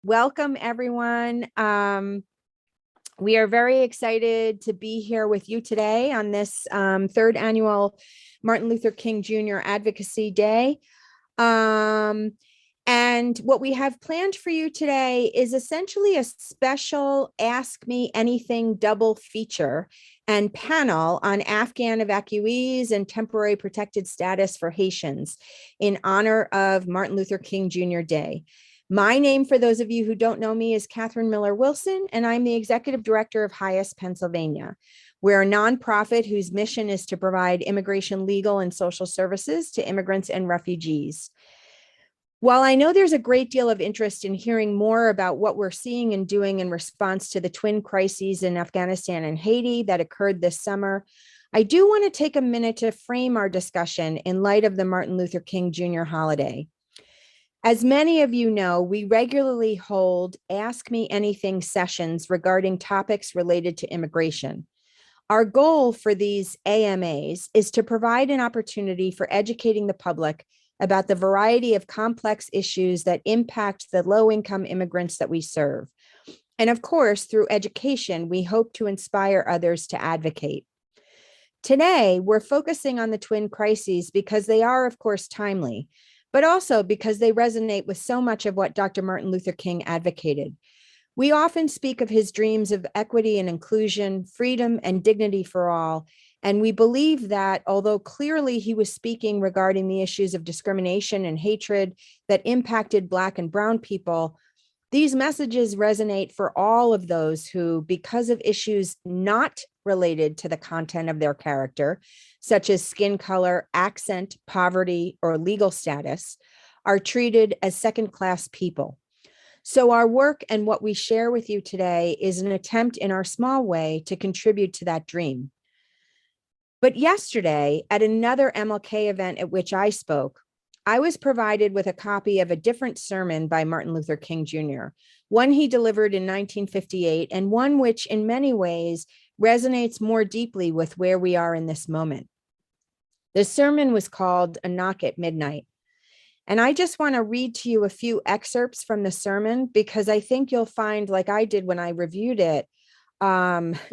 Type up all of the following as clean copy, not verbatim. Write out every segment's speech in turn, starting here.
Welcome, everyone. We are very excited to be here with you today on this third annual Martin Luther King Jr. Advocacy Day. And what we have planned for you today is essentially a special Ask Me Anything double feature and panel on Afghan evacuees and temporary protected status for Haitians in honor of Martin Luther King Jr. Day. My name, for those of you who don't know me, is Catherine Miller Wilson, and I'm the Executive Director of HIAS Pennsylvania. We're a nonprofit whose mission is to provide immigration, legal, and social services to immigrants and refugees. While I know there's a great deal of interest in hearing more about what we're seeing and doing in response to the twin crises in Afghanistan and Haiti that occurred this summer, I do want to take a minute to frame our discussion in light of the Martin Luther King Jr. holiday. As many of you know, we regularly hold Ask Me Anything sessions regarding topics related to immigration. Our goal for these AMAs is to provide an opportunity for educating the public about the variety of complex issues that impact the low-income immigrants that we serve. And of course, through education, we hope to inspire others to advocate. Today, we're focusing on the twin crises because they are, of course, timely, but also because they resonate with so much of what Dr. Martin Luther King advocated. We often speak of his dreams of equity and inclusion, freedom and dignity for all, and we believe that although clearly he was speaking regarding the issues of discrimination and hatred that impacted Black and Brown people, these messages resonate for all of those who, because of issues not related to the content of their character, such as skin color, accent, poverty, or legal status, are treated as second-class people. So our work and what we share with you today is an attempt in our small way to contribute to that dream. But yesterday, at another MLK event at which I spoke, I was provided with a copy of a different sermon by Martin Luther King Jr., one he delivered in 1958, and one which in many ways resonates more deeply with where we are in this moment. The sermon was called A Knock at Midnight. And I just want to read to you a few excerpts from the sermon because I think you'll find, like I did when I reviewed it,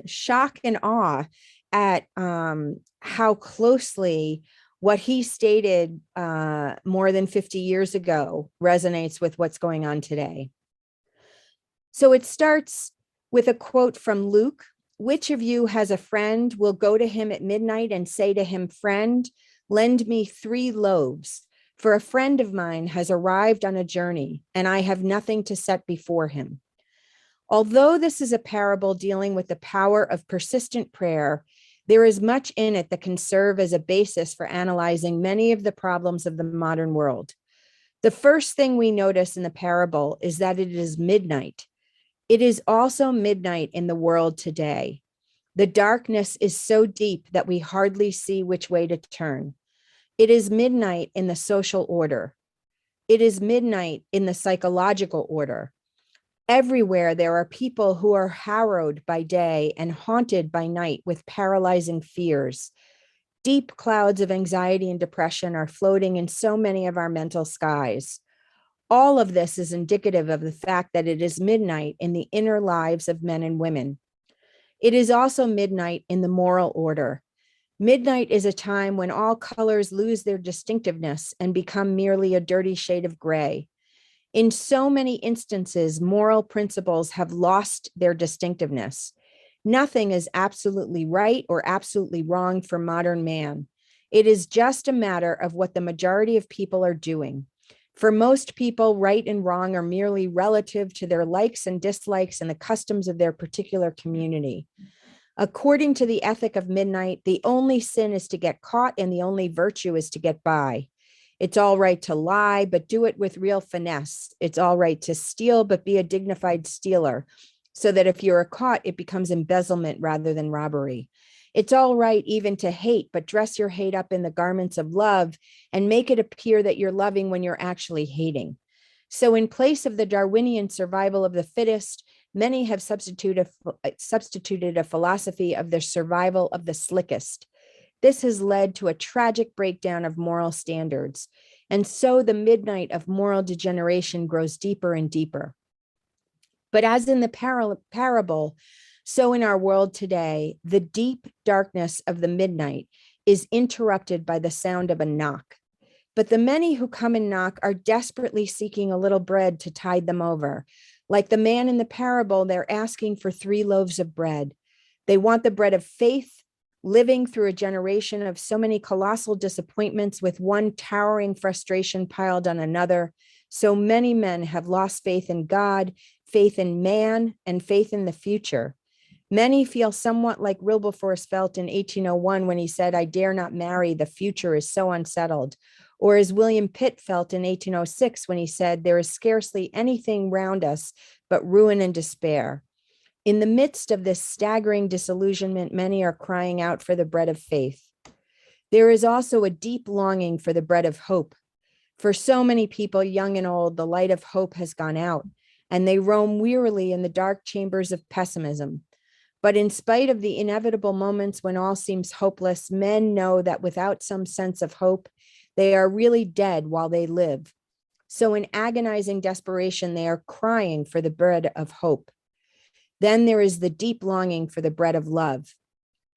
shock and awe at how closely what he stated more than 50 years ago resonates with what's going on today. So it starts with a quote from Luke. Which of you has a friend will go to him at midnight and say to him, friend, lend me 3 loaves, for a friend of mine has arrived on a journey and I have nothing to set before him. Although this is a parable dealing with the power of persistent prayer, there is much in it that can serve as a basis for analyzing many of the problems of the modern world. The first thing we notice in the parable is that it is midnight. It is also midnight in the world today. The darkness is so deep that we hardly see which way to turn. It is midnight in the social order. It is midnight in the psychological order. Everywhere there are people who are harrowed by day and haunted by night with paralyzing fears. Deep clouds of anxiety and depression are floating in so many of our mental skies. All of this is indicative of the fact that it is midnight in the inner lives of men and women. It is also midnight in the moral order. Midnight is a time when all colors lose their distinctiveness and become merely a dirty shade of gray. In so many instances, moral principles have lost their distinctiveness. Nothing is absolutely right or absolutely wrong for modern man. It is just a matter of what the majority of people are doing. For most people, right and wrong are merely relative to their likes and dislikes and the customs of their particular community. According to the ethic of midnight, the only sin is to get caught and the only virtue is to get by. It's all right to lie, but do it with real finesse. It's all right to steal, but be a dignified stealer, so that if you're caught, it becomes embezzlement rather than robbery. It's all right even to hate, but dress your hate up in the garments of love and make it appear that you're loving when you're actually hating. So in place of the Darwinian survival of the fittest, many have substituted a philosophy of the survival of the slickest. This has led to a tragic breakdown of moral standards. And so the midnight of moral degeneration grows deeper and deeper. But as in the parable, so in our world today, the deep darkness of the midnight is interrupted by the sound of a knock. But the many who come and knock are desperately seeking a little bread to tide them over. Like the man in the parable, they're asking for 3 loaves of bread. They want the bread of faith, living through a generation of so many colossal disappointments with one towering frustration piled on another. So many men have lost faith in God, faith in man, and faith in the future. Many feel somewhat like Wilberforce felt in 1801 when he said, "I dare not marry, the future is so unsettled." Or as William Pitt felt in 1806 when he said, "There is scarcely anything round us but ruin and despair." In the midst of this staggering disillusionment, many are crying out for the bread of faith. There is also a deep longing for the bread of hope. For so many people, young and old, the light of hope has gone out, and they roam wearily in the dark chambers of pessimism. But in spite of the inevitable moments when all seems hopeless, men know that without some sense of hope, they are really dead while they live. So in agonizing desperation, they are crying for the bread of hope. Then there is the deep longing for the bread of love.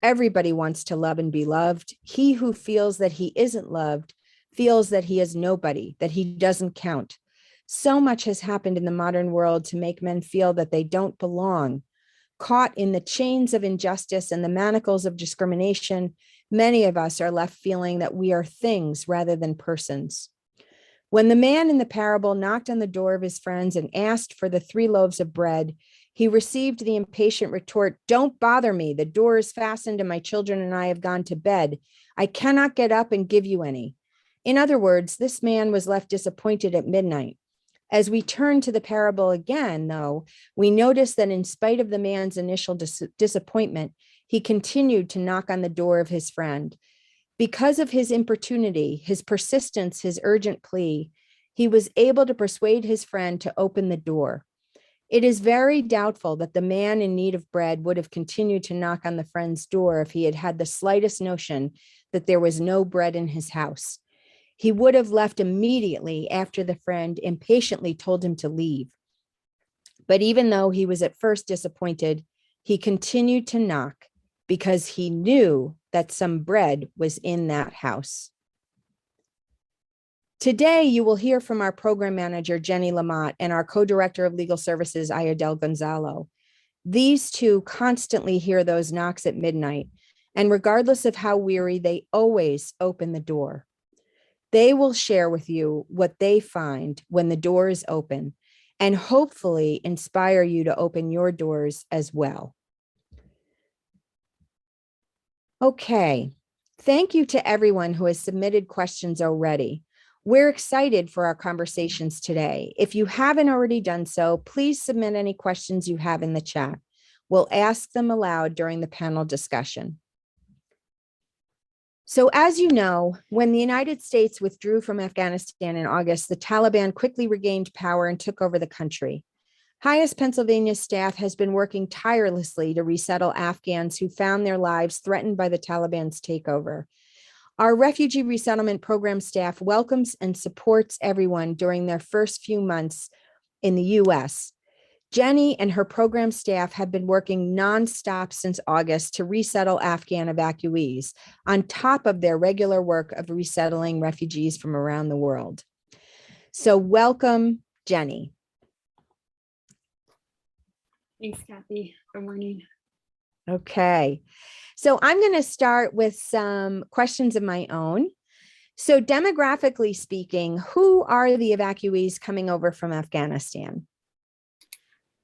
Everybody wants to love and be loved. He who feels that he isn't loved feels that he is nobody, that he doesn't count. So much has happened in the modern world to make men feel that they don't belong. Caught in the chains of injustice and the manacles of discrimination, many of us are left feeling that we are things rather than persons. When the man in the parable knocked on the door of his friends and asked for the 3 loaves of bread, he received the impatient retort, "Don't bother me. The door is fastened and my children and I have gone to bed. I cannot get up and give you any." In other words, this man was left disappointed at midnight. As we turn to the parable again, though, we notice that in spite of the man's initial disappointment, he continued to knock on the door of his friend. Because of his importunity, his persistence, his urgent plea, he was able to persuade his friend to open the door. It is very doubtful that the man in need of bread would have continued to knock on the friend's door if he had had the slightest notion that there was no bread in his house. He would have left immediately after the friend impatiently told him to leave. But even though he was at first disappointed, he continued to knock because he knew that some bread was in that house. Today, you will hear from our program manager, Jenny Lamott, and our co-director of legal services, Ayodel Gonzalo. These two constantly hear those knocks at midnight, and regardless of how weary, they always open the door. They will share with you what they find when the door is open and hopefully inspire you to open your doors as well. Okay, thank you to everyone who has submitted questions already. We're excited for our conversations today. If you haven't already done so, please submit any questions you have in the chat. We'll ask them aloud during the panel discussion. So as you know, when the United States withdrew from Afghanistan in August, the Taliban quickly regained power and took over the country. HIAS Pennsylvania staff has been working tirelessly to resettle Afghans who found their lives threatened by the Taliban's takeover. Our refugee resettlement program staff welcomes and supports everyone during their first few months in the U.S. Jenny and her program staff have been working nonstop since August to resettle Afghan evacuees, on top of their regular work of resettling refugees from around the world. So welcome, Jenny. Thanks, Kathy. Good morning. Okay, so I'm going to start with some questions of my own. So demographically speaking, who are the evacuees coming over from Afghanistan?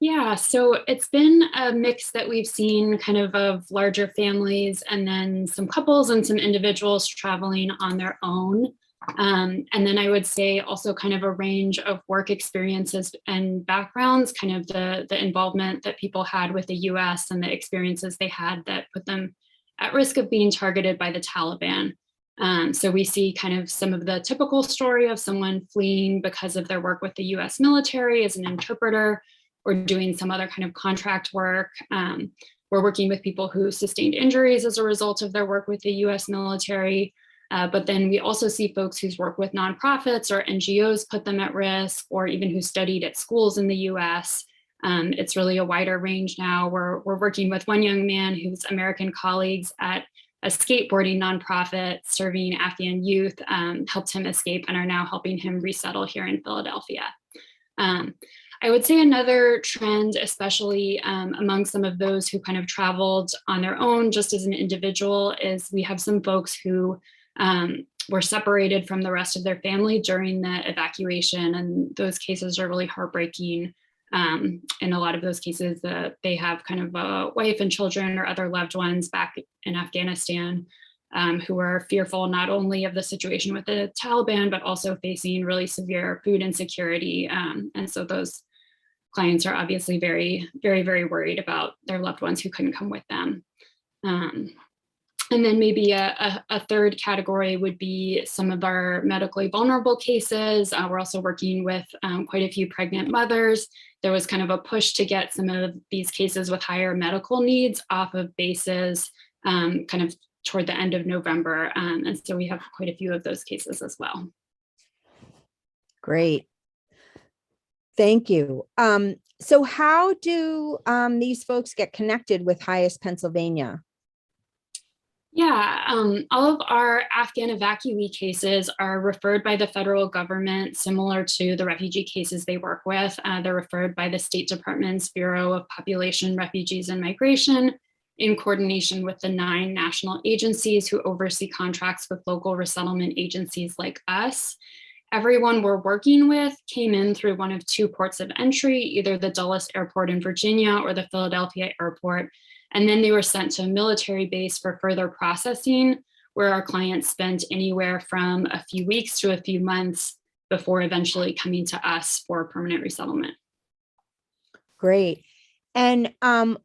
Yeah, so it's been a mix that we've seen kind of larger families and then some couples and some individuals traveling on their own. And then I would say also kind of a range of work experiences and backgrounds, kind of the involvement that people had with the US and the experiences they had that put them at risk of being targeted by the Taliban. So we see kind of some of the typical story of someone fleeing because of their work with the US military as an interpreter, or doing some other kind of contract work. We're working with people who sustained injuries as a result of their work with the US military. But then we also see folks whose work with nonprofits or NGOs put them at risk, or even who studied at schools in the US. It's really a wider range now. We're working with one young man whose American colleagues at a skateboarding nonprofit serving Afghan youth helped him escape and are now helping him resettle here in Philadelphia. I would say another trend, especially among some of those who kind of traveled on their own just as an individual, is we have some folks who were separated from the rest of their family during the evacuation, and those cases are really heartbreaking. In a lot of those cases, they have kind of a wife and children or other loved ones back in Afghanistan who are fearful not only of the situation with the Taliban, but also facing really severe food insecurity. And so those clients are obviously very, very, very worried about their loved ones who couldn't come with them. And then maybe a third category would be some of our medically vulnerable cases. We're also working with quite a few pregnant mothers. There was kind of a push to get some of these cases with higher medical needs off of bases kind of toward the end of November. And so we have quite a few of those cases as well. Great. Thank you. So how do these folks get connected with HIAS Pennsylvania? Yeah, all of our Afghan evacuee cases are referred by the federal government, similar to the refugee cases they work with. They're referred by the State Department's Bureau of Population, Refugees, and Migration in coordination with the 9 national agencies who oversee contracts with local resettlement agencies like us. Everyone we're working with came in through one of 2 ports of entry, either the Dulles Airport in Virginia or the Philadelphia Airport. And then they were sent to a military base for further processing, where our clients spent anywhere from a few weeks to a few months before eventually coming to us for permanent resettlement. Great. And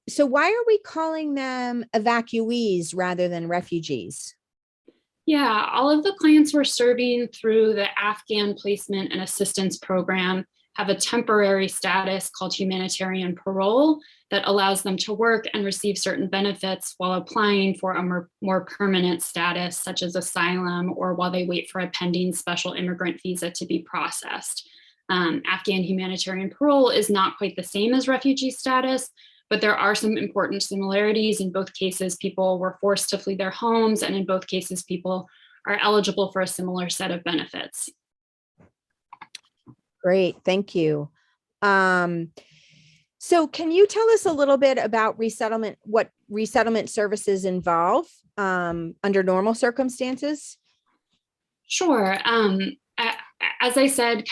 so why are we calling them evacuees rather than refugees? Yeah, all of the clients we're serving through the Afghan Placement and Assistance Program have a temporary status called Humanitarian Parole that allows them to work and receive certain benefits while applying for a more permanent status, such as asylum, or while they wait for a pending special immigrant visa to be processed. Afghan humanitarian parole is not quite the same as refugee status, but there are some important similarities. In both cases, people were forced to flee their homes, and in both cases, people are eligible for a similar set of benefits. Great, thank you. So can you tell us a little bit about resettlement, what resettlement services involve under normal circumstances? Sure. As I said,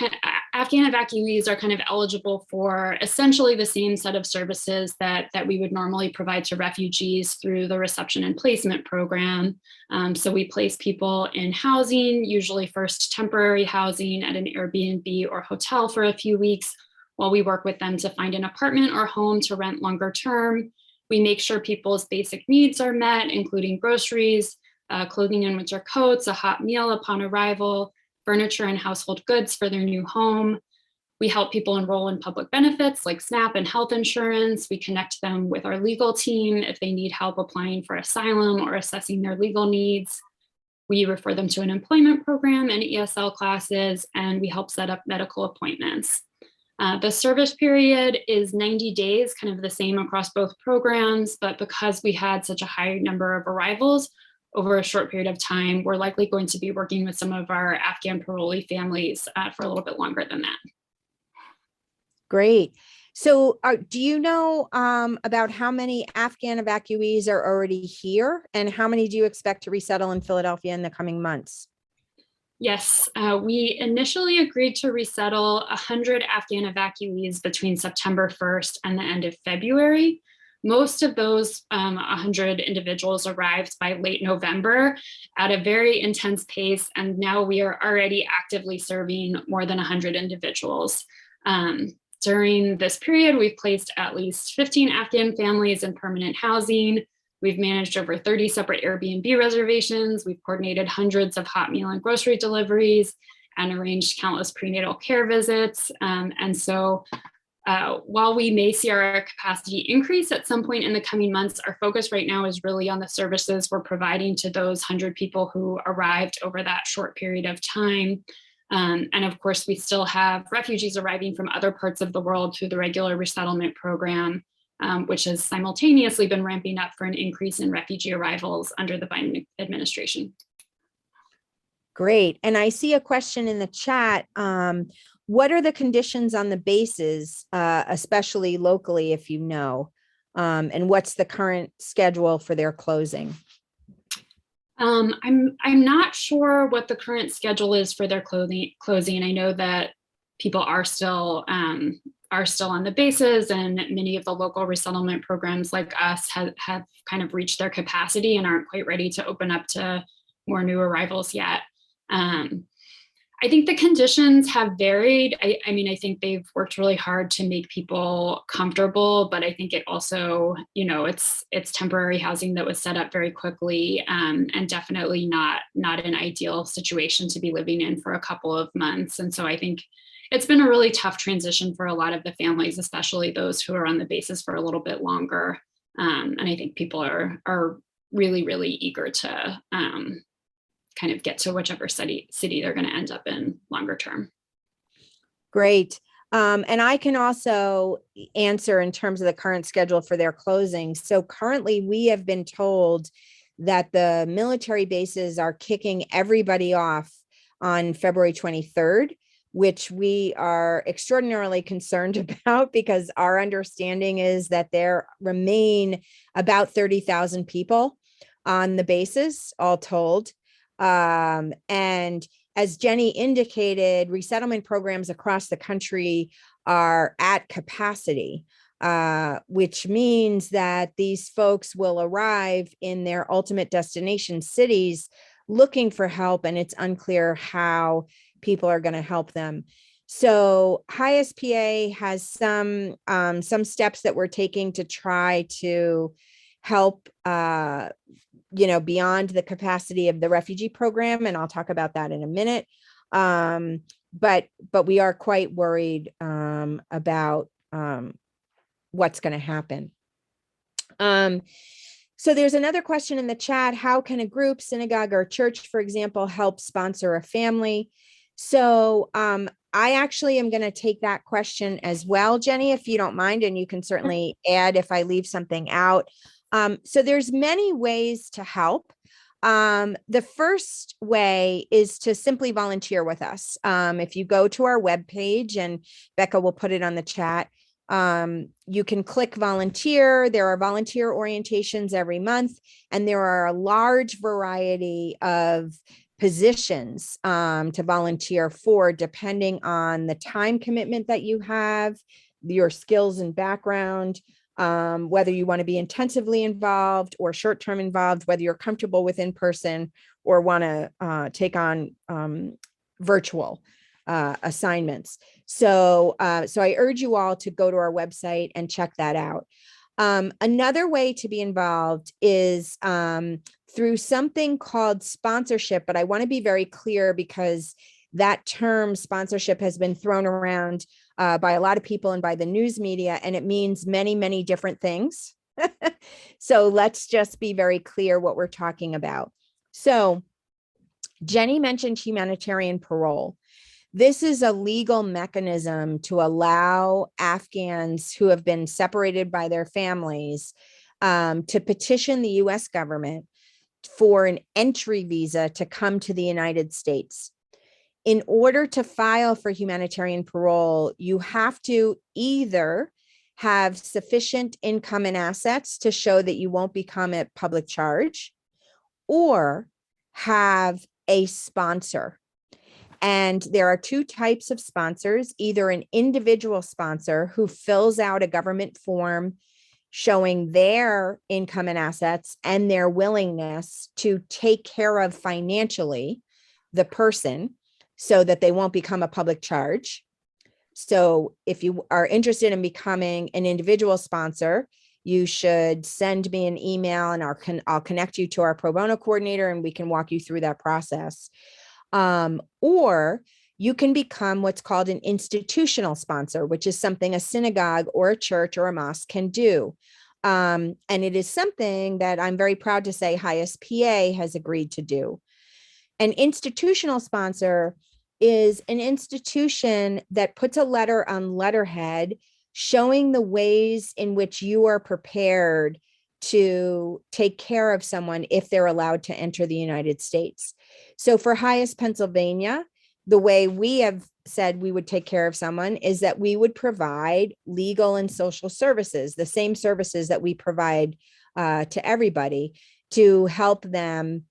Afghan evacuees are kind of eligible for essentially the same set of services that we would normally provide to refugees through the reception and placement program. So we place people in housing, usually first temporary housing at an Airbnb or hotel for a few weeks, while we work with them to find an apartment or home to rent longer term. We make sure people's basic needs are met, including groceries, clothing and winter coats, a hot meal upon arrival, furniture and household goods for their new home. We help people enroll in public benefits like SNAP and health insurance. We connect them with our legal team if they need help applying for asylum or assessing their legal needs. We refer them to an employment program and ESL classes, and we help set up medical appointments. The service period is 90 days, kind of the same across both programs, but because we had such a high number of arrivals over a short period of time, we're likely going to be working with some of our Afghan parolee families for a little bit longer than that. Great. So do you know about how many Afghan evacuees are already here, and how many do you expect to resettle in Philadelphia in the coming months? Yes, we initially agreed to resettle 100 Afghan evacuees between September 1st and the end of February. Most of those 100 individuals arrived by late November at a very intense pace, and now we are already actively serving more than 100 individuals. During this period, we've placed at least 15 Afghan families in permanent housing. We've managed over 30 separate Airbnb reservations. We've coordinated hundreds of hot meal and grocery deliveries and arranged countless prenatal care visits. And so while we may see our capacity increase at some point in the coming months, our focus right now is really on the services we're providing to those 100 people who arrived over that short period of time. And of course, we still have refugees arriving from other parts of the world through the regular resettlement program, which has simultaneously been ramping up for an increase in refugee arrivals under the Biden administration. Great. And I see a question in the chat. What are the conditions on the bases, especially locally, if you know? And what's the current schedule for their closing? I'm not sure what the current schedule is for their closing. I know that people are still on the bases, and many of the local resettlement programs like us have kind of reached their capacity and aren't quite ready to open up to more new arrivals yet. I think the conditions have varied. I mean, I think they've worked really hard to make people comfortable, but I think it also, it's temporary housing that was set up very quickly, and definitely not an ideal situation to be living in for a couple of months. And so I think it's been a really tough transition for a lot of the families, especially those who are on the basis for a little bit longer. And I think people are really, really eager to kind of get to whichever city they're going to end up in longer term. Great. And I can also answer in terms of the current schedule for their closing. So currently we have been told that the military bases are kicking everybody off on February 23rd, which we are extraordinarily concerned about, because our understanding is that there remain about 30,000 people on the bases, all told. And as Jenny indicated, resettlement programs across the country are at capacity, which means that these folks will arrive in their ultimate destination cities looking for help, and it's unclear how people are going to help them. So HIAS has some steps that we're taking to try to help beyond the capacity of the refugee program. And I'll talk about that in a minute. But we are quite worried about what's going to happen. So there's another question in the chat. How can a group, synagogue, or church, for example, help sponsor a family? So I actually am going to take that question as well, Jenny, if you don't mind, and you can certainly add if I leave something out. So there's many ways to help. The first way is to simply volunteer with us. If you go to our webpage, and Becca will put it on the chat, you can click volunteer. There are volunteer orientations every month, and there are a large variety of positions to volunteer for, depending on the time commitment that you have, your skills and background, whether you want to be intensively involved or short-term involved, whether you're comfortable with in-person or want to take on virtual assignments. So I urge you all to go to our website and check that out. Another way to be involved is through something called sponsorship, but I want to be very clear, because that term sponsorship has been thrown around by a lot of people and by the news media, and it means many, many different things. So let's just be very clear what we're talking about. So Jenny mentioned humanitarian parole. This is a legal mechanism to allow Afghans who have been separated by their families to petition the US government for an entry visa to come to the United States. In order to file for humanitarian parole, you have to either have sufficient income and assets to show that you won't become a public charge, or have a sponsor. And there are two types of sponsors: either an individual sponsor who fills out a government form showing their income and assets and their willingness to take care of financially the person so that they won't become a public charge. So if you are interested in becoming an individual sponsor, you should send me an email, and I'll connect you to our pro bono coordinator, and we can walk you through that process. Or you can become what's called an institutional sponsor, which is something a synagogue or a church or a mosque can do. And it is something that I'm very proud to say HIAS PA has agreed to do. An institutional sponsor is an institution that puts a letter on letterhead showing the ways in which you are prepared to take care of someone if they're allowed to enter the United States. So for HIAS Pennsylvania, the way we have said we would take care of someone is that we would provide legal and social services, the same services that we provide to everybody, to help them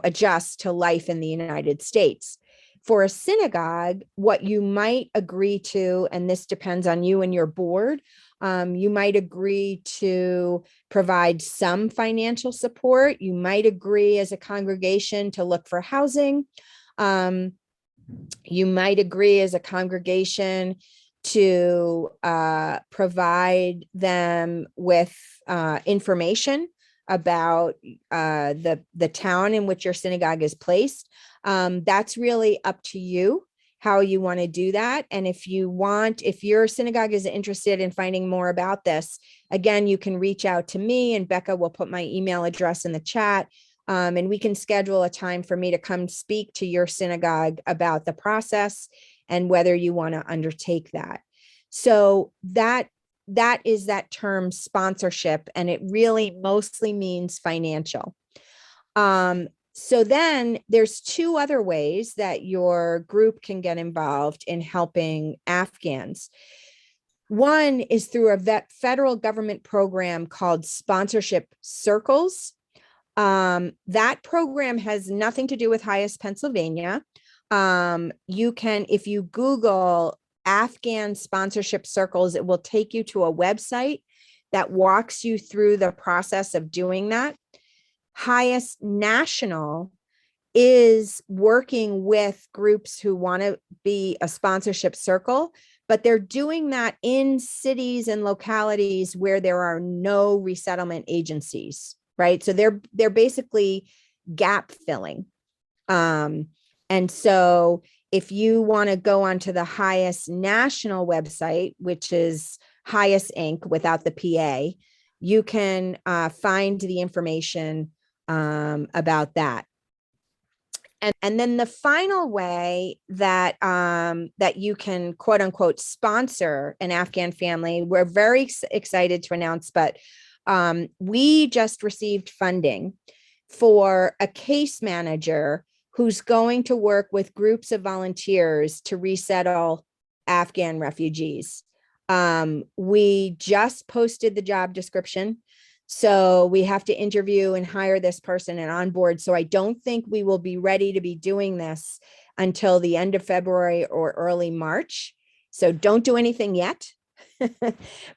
adjust to life in the United States. For a synagogue, what you might agree to, and this depends on you and your board, you might agree to provide some financial support. You might agree as a congregation to look for housing. You might agree as a congregation to provide them with information about the town in which your synagogue is placed. That's really up to you how you want to do that. And if your synagogue is interested in finding more about this, again, you can reach out to me, and Becca will put my email address in the chat. And we can schedule a time for me to come speak to your synagogue about the process and whether you want to undertake that. So that is that term sponsorship, and it really mostly means financial. So then there's two other ways that your group can get involved in helping Afghans. One is through a federal government program called Sponsorship Circles. That program has nothing to do with HIAS Pennsylvania. You can, if you Google Afghan sponsorship circles, it will take you to a website that walks you through the process of doing that. HIAS National is working with groups who want to be a sponsorship circle, but they're doing that in cities and localities where there are no resettlement agencies, right? So they're basically gap filling. And so if you want to go onto the HIAS National website, which is HIAS Inc. without the PA, you can find the information about that. And then the final way that that you can quote unquote sponsor an Afghan family, we're very excited to announce, but we just received funding for a case manager who's going to work with groups of volunteers to resettle Afghan refugees. We just posted the job description. So we have to interview and hire this person and onboard. So I don't think we will be ready to be doing this until the end of February or early March. So don't do anything yet.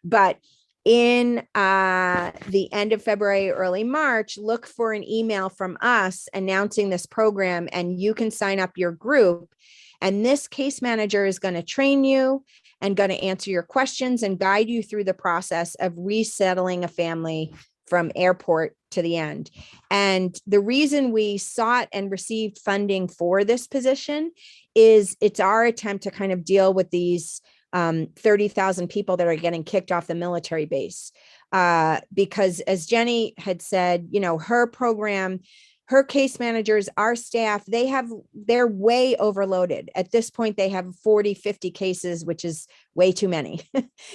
But in the end of February, early March, look for an email from us announcing this program, and you can sign up your group. And this case manager is going to train you and going to answer your questions and guide you through the process of resettling a family from airport to the end. And the reason we sought and received funding for this position is it's our attempt to kind of deal with these 30,000 people that are getting kicked off the military base. Because as Jenny had said, her program, her case managers, our staff, they're way overloaded. At this point, they have 40, 50 cases, which is way too many.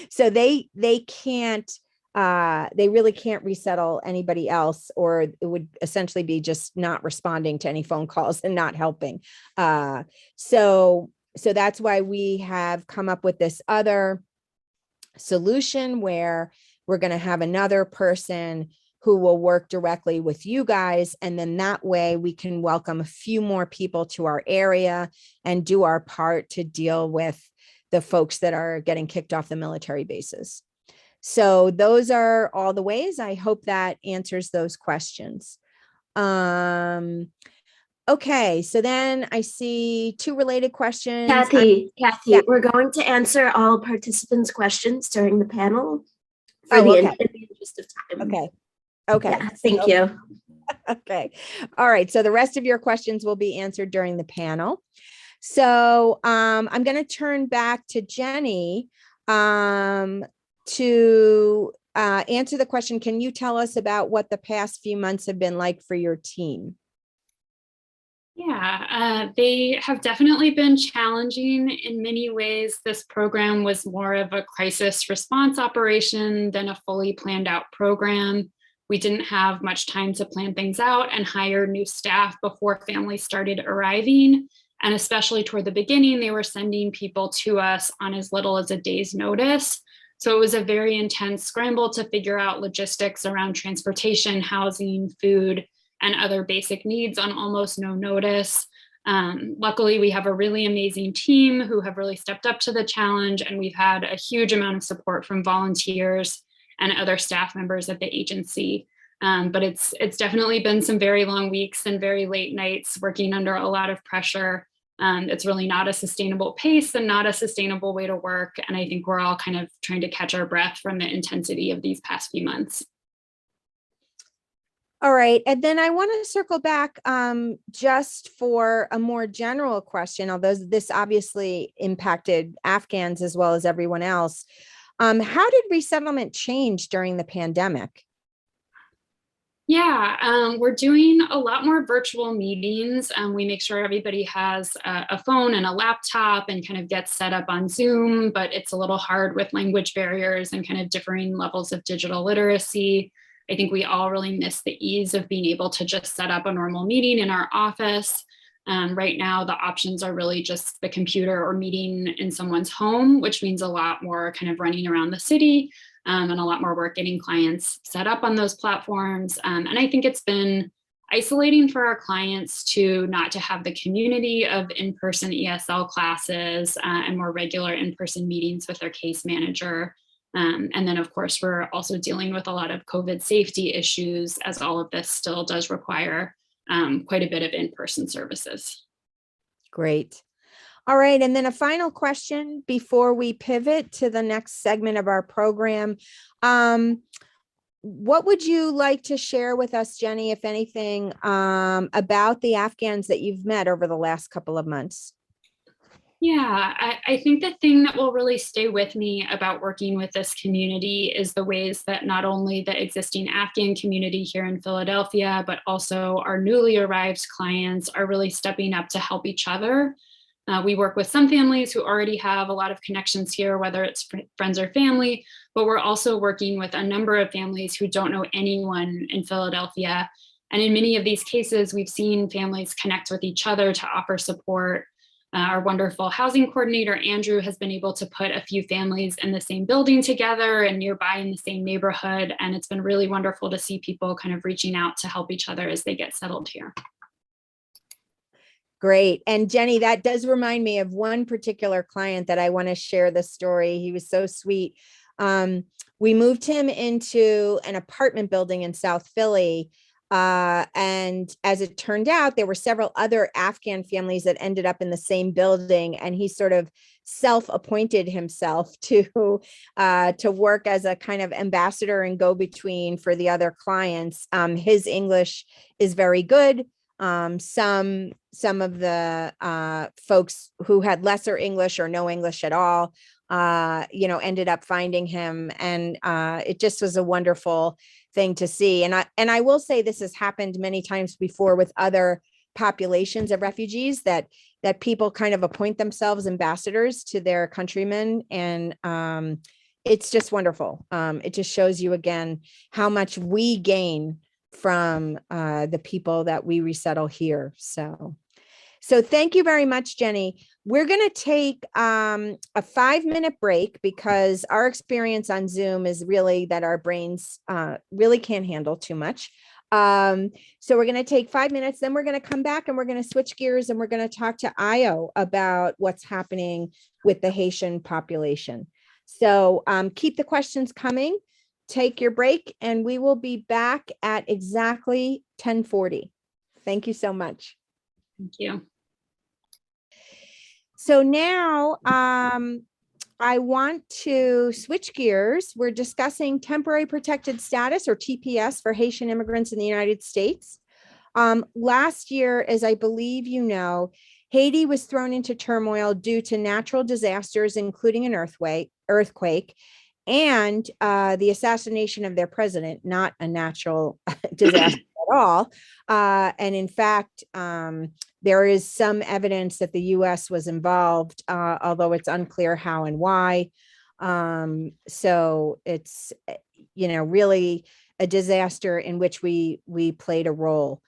So they can't, they really can't resettle anybody else, or it would essentially be just not responding to any phone calls and not helping. So that's why we have come up with this other solution where we're going to have another person who will work directly with you guys. And then that way we can welcome a few more people to our area and do our part to deal with the folks that are getting kicked off the military bases. So those are all the ways. I hope that answers those questions. Okay, so then I see two related questions. Kathy, Yeah. we're going to answer all participants' questions during the panel in the interest of time. Okay. Yeah, thank you. Okay. All right. So the rest of your questions will be answered during the panel. So I'm going to turn back to Jenny to answer the question. Can you tell us about what the past few months have been like for your team? Yeah, they have definitely been challenging in many ways. This program was more of a crisis response operation than a fully planned out program. We didn't have much time to plan things out and hire new staff before families started arriving. And especially toward the beginning, they were sending people to us on as little as a day's notice. So it was a very intense scramble to figure out logistics around transportation, housing, food, and other basic needs on almost no notice. Luckily, we have a really amazing team who have really stepped up to the challenge, and we've had a huge amount of support from volunteers and other staff members at the agency. But it's definitely been some very long weeks and very late nights working under a lot of pressure. It's really not a sustainable pace and not a sustainable way to work. And I think we're all kind of trying to catch our breath from the intensity of these past few months. All right. And then I want to circle back just for a more general question, although this obviously impacted Afghans as well as everyone else. How did resettlement change during the pandemic? Yeah, we're doing a lot more virtual meetings. We make sure everybody has a phone and a laptop and kind of gets set up on Zoom, but it's a little hard with language barriers and kind of differing levels of digital literacy. I think we all really miss the ease of being able to just set up a normal meeting in our office. Right now, the options are really just the computer or meeting in someone's home, which means a lot more kind of running around the city and a lot more work getting clients set up on those platforms. And I think it's been isolating for our clients to not to have the community of in-person ESL classes and more regular in-person meetings with their case manager. And then, of course, we're also dealing with a lot of COVID safety issues, as all of this still does require quite a bit of in-person services. Great. All right. And then a final question before we pivot to the next segment of our program. What would you like to share with us, Jenny, if anything, about the Afghans that you've met over the last couple of months? Yeah, I think the thing that will really stay with me about working with this community is the ways that not only the existing Afghan community here in Philadelphia, but also our newly arrived clients are really stepping up to help each other. We work with some families who already have a lot of connections here, whether it's friends or family, but we're also working with a number of families who don't know anyone in Philadelphia. And in many of these cases, we've seen families connect with each other to offer support. Our wonderful housing coordinator, Andrew, has been able to put a few families in the same building together and nearby in the same neighborhood. And it's been really wonderful to see people kind of reaching out to help each other as they get settled here. Great. And Jenny, that does remind me of one particular client that I want to share the story. He was so sweet. We moved him into an apartment building in South Philly. And as it turned out, there were several other Afghan families that ended up in the same building. And he sort of self-appointed himself to work as a kind of ambassador and go-between for the other clients. His English is very good. Some of the folks who had lesser English or no English at all, ended up finding him, and it just was a wonderful thing to see. And I will say this has happened many times before with other populations of refugees that people kind of appoint themselves ambassadors to their countrymen, and it's just wonderful. It just shows you again how much we gain from the people that we resettle here. So thank you very much, Jenny. We're going to take a 5-minute break because our experience on Zoom is really that our brains really can't handle too much. So we're going to take 5 minutes, then we're going to come back and we're going to switch gears and we're going to talk to Io about what's happening with the Haitian population. So keep the questions coming. Take your break, and we will be back at exactly 10:40. Thank you so much. Thank you. So now I want to switch gears. We're discussing temporary protected status, or TPS, for Haitian immigrants in the United States. Last year, as I believe you know, Haiti was thrown into turmoil due to natural disasters, including an earthquake, and the assassination of their president, not a natural disaster at at all. And in fact, there is some evidence that the US was involved, although it's unclear how and why. So it's, really a disaster in which we played a role.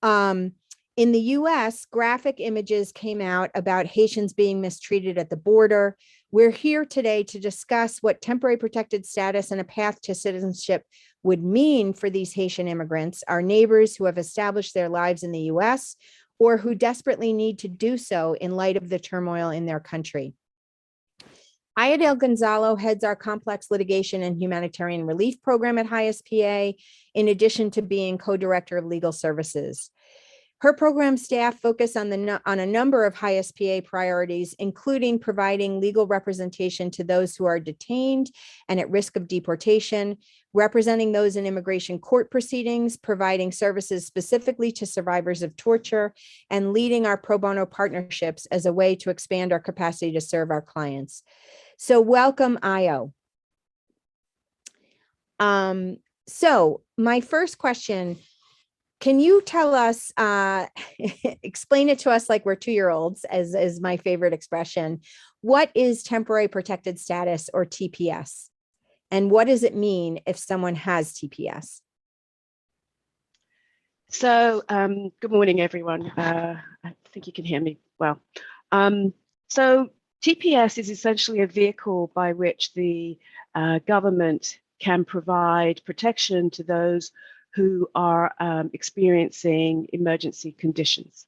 In the US, graphic images came out about Haitians being mistreated at the border. We're here today to discuss what temporary protected status and a path to citizenship would mean for these Haitian immigrants, our neighbors who have established their lives in the US or who desperately need to do so in light of the turmoil in their country. Ayadel Gonzalo heads our complex litigation and humanitarian relief program at HIAS PA, in addition to being co-director of legal services. Her program staff focus on a number of HIAS PA priorities, including providing legal representation to those who are detained and at risk of deportation, representing those in immigration court proceedings, providing services specifically to survivors of torture, and leading our pro bono partnerships as a way to expand our capacity to serve our clients. So welcome, Ayo. So my first question, can you tell us, explain it to us like we're 2-year-olds, as my favorite expression. What is temporary protected status, or TPS? And what does it mean if someone has TPS? So good morning, everyone. I think you can hear me well. So TPS is essentially a vehicle by which the government can provide protection to those who are experiencing emergency conditions.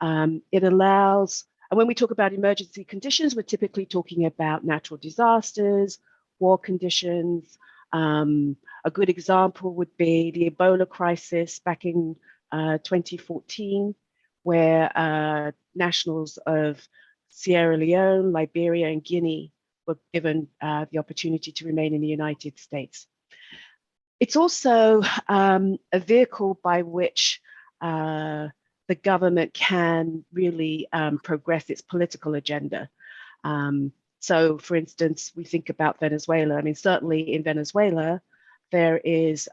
It allows, and when we talk about emergency conditions, we're typically talking about natural disasters, war conditions. A good example would be the Ebola crisis back in 2014, where nationals of Sierra Leone, Liberia, and Guinea were given the opportunity to remain in the United States. It's also a vehicle by which the government can really progress its political agenda. So, for instance, we think about Venezuela. I mean, certainly in Venezuela, there is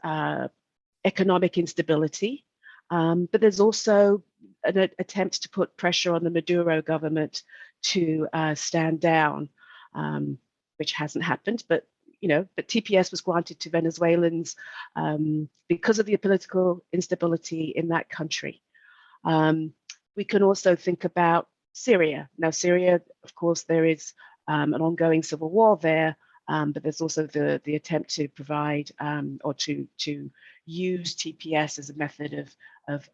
economic instability, but there's also an attempt to put pressure on the Maduro government to stand down, which hasn't happened, but TPS was granted to Venezuelans because of the political instability in that country. We can also think about Syria. Now, Syria, of course, there is an ongoing civil war there, but there's also the attempt to provide or to use TPS as a method of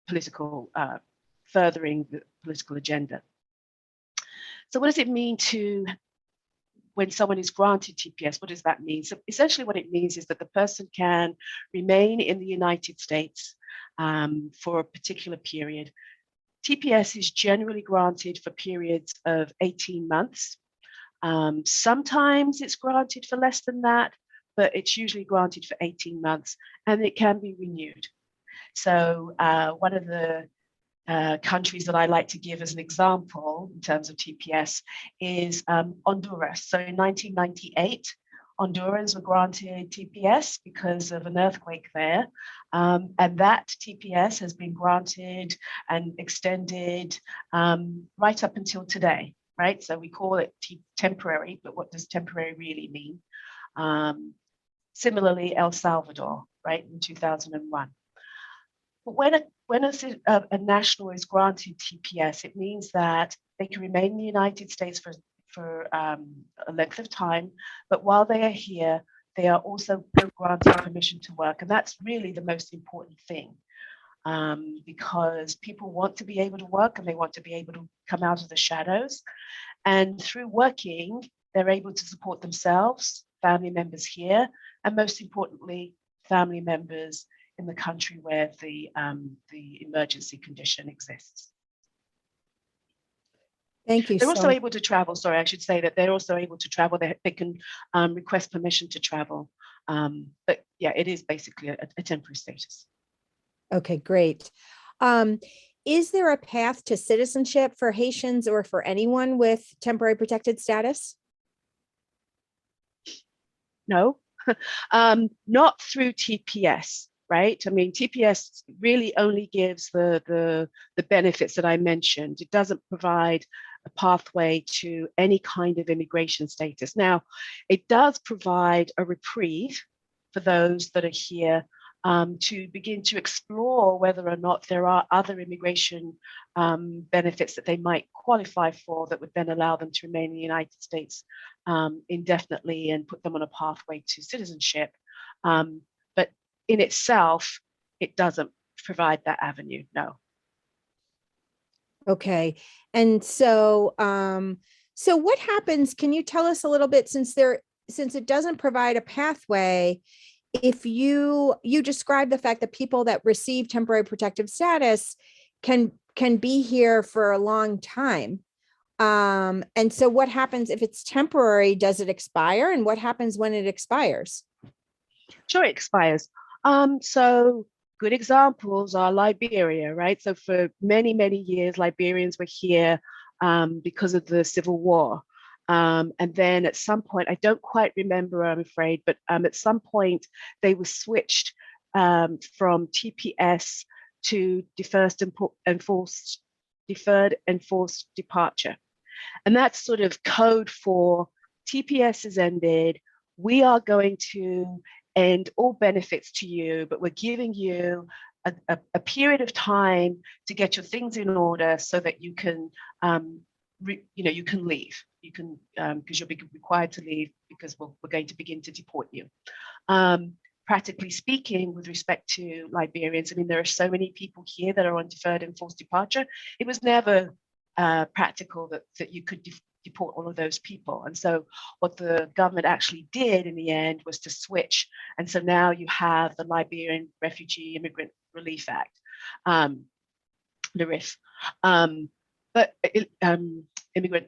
political furthering the political agenda. So, what does it mean when someone is granted TPS? What does that mean? So essentially what it means is that the person can remain in the United States for a particular period. TPS is generally granted for periods of 18 months. Sometimes it's granted for less than that, but it's usually granted for 18 months, and it can be renewed. So one of the countries that I like to give as an example in terms of TPS is Honduras. So in 1998, Hondurans were granted TPS because of an earthquake there. And that TPS has been granted and extended right up until today, right? So we call it temporary, but what does temporary really mean? Similarly, El Salvador, right, in 2001. But when a national is granted TPS, it means that they can remain in the United States for a length of time, but while they are here, they are also granted permission to work. And that's really the most important thing, because people want to be able to work and they want to be able to come out of the shadows. And through working, they're able to support themselves, family members here, and most importantly, family members in the country where the emergency condition exists. Thank you. They're also able to travel. Sorry, I should say that they're also able to travel. They can request permission to travel. But yeah, it is basically a temporary status. Okay, great. Is there a path to citizenship for Haitians or for anyone with temporary protected status? No, not through TPS. right? I mean, TPS really only gives the benefits that I mentioned. It doesn't provide a pathway to any kind of immigration status. Now, it does provide a reprieve for those that are here to begin to explore whether or not there are other immigration benefits that they might qualify for that would then allow them to remain in the United States indefinitely and put them on a pathway to citizenship. But in itself, it doesn't provide that avenue, no. Okay. And so, so what happens? Can you tell us a little bit, since it doesn't provide a pathway, if you describe the fact that people that receive temporary protective status can be here for a long time. And so what happens if it's temporary? Does it expire? And what happens when it expires? Sure, it expires. So good examples are Liberia, right? So for many, many years, Liberians were here because of the Civil War. And then at some point, I don't quite remember, I'm afraid, but at some point they were switched from TPS to deferred enforced departure. And that's sort of code for TPS has ended. We are going to end all benefits to you, but we're giving you a period of time to get your things in order so that you can, you can leave. You can, because you'll be required to leave because we're going to begin to deport you. Practically speaking, with respect to Liberians, I mean, there are so many people here that are on deferred enforced departure. It was never practical that you could deport all of those people. And so what the government actually did in the end was to switch. And so now you have the Liberian Refugee Immigrant Relief Act, the RIF, but Immigrant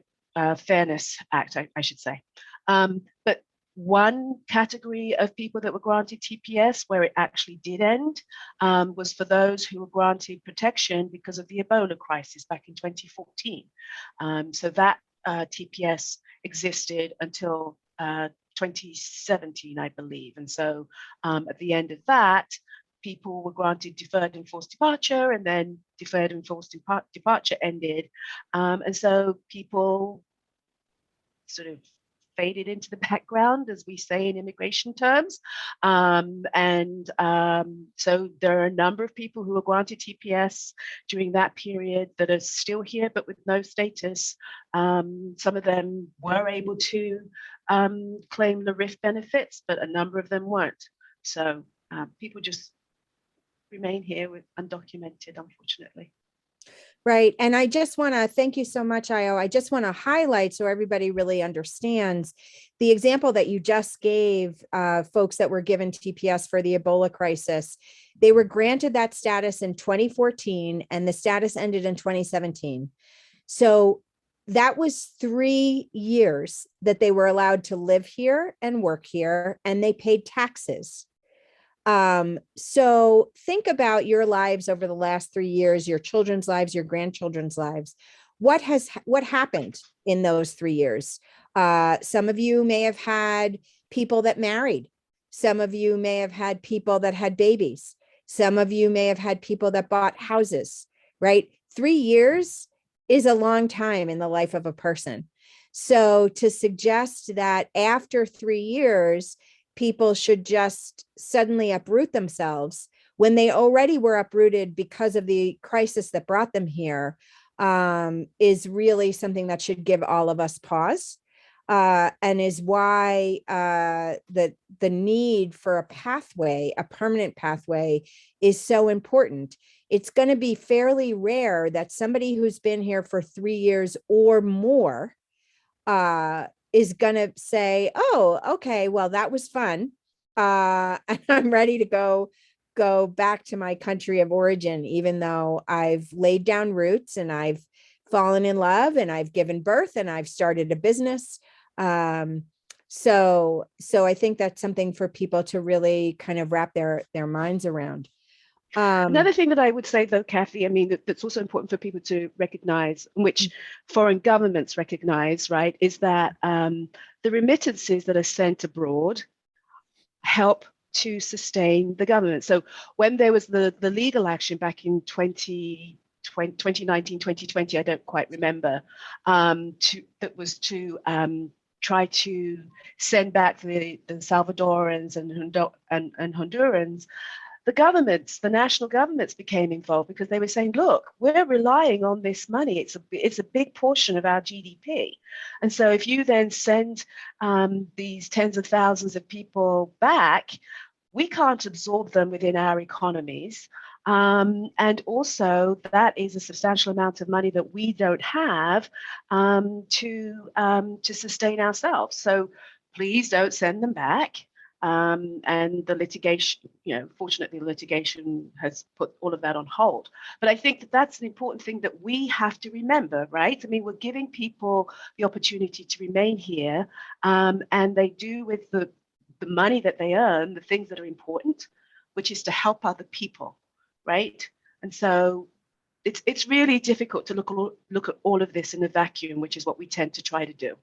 Fairness Act, I should say. But one category of people that were granted TPS where it actually did end was for those who were granted protection because of the Ebola crisis back in 2014. So that TPS existed until 2017, I believe. And so at the end of that, people were granted deferred enforced departure, and then deferred enforced departure ended. And so people sort of faded into the background, as we say in immigration terms. So there are a number of people who were granted TPS during that period that are still here, but with no status. Some of them were able to claim the RIF benefits, but a number of them weren't. So people just remain here with undocumented, unfortunately. Right. And I just want to thank you so much, Io. I just want to highlight so everybody really understands the example that you just gave, folks that were given TPS for the Ebola crisis. They were granted that status in 2014 and the status ended in 2017. So that was 3 years that they were allowed to live here and work here, and they paid taxes. So think about your lives over the last 3 years, your children's lives, your grandchildren's lives. What happened in those 3 years? Some of you may have had people that married. Some of you may have had people that had babies. Some of you may have had people that bought houses, right? 3 years is a long time in the life of a person. So to suggest that after 3 years, people should just suddenly uproot themselves when they already were uprooted because of the crisis that brought them here, is really something that should give all of us pause, and is why the need for a pathway, a permanent pathway, is so important. It's going to be fairly rare that somebody who's been here for 3 years or more is going to say, oh, okay, well, that was fun. And I'm ready to go back to my country of origin, even though I've laid down roots and I've fallen in love and I've given birth and I've started a business. So I think that's something for people to really kind of wrap their minds around. Another thing that I would say, though, Kathy, I mean, that's also important for people to recognize, which foreign governments recognize, right, is that the remittances that are sent abroad help to sustain the government. So when there was the legal action back in 2019, 2020, I don't quite remember, that was to try to send back the Salvadorans and Hondurans, the national governments became involved because they were saying, look, we're relying on this money. It's a big portion of our GDP. And so if you then send these tens of thousands of people back, we can't absorb them within our economies. And also that is a substantial amount of money that we don't have to sustain ourselves. So please don't send them back. And the litigation, fortunately, the litigation has put all of that on hold. But I think that that's an important thing that we have to remember, right? I mean, we're giving people the opportunity to remain here, and they do with the money that they earn the things that are important, which is to help other people, right? And so it's really difficult to look at all of this in a vacuum, which is what we tend to try to do.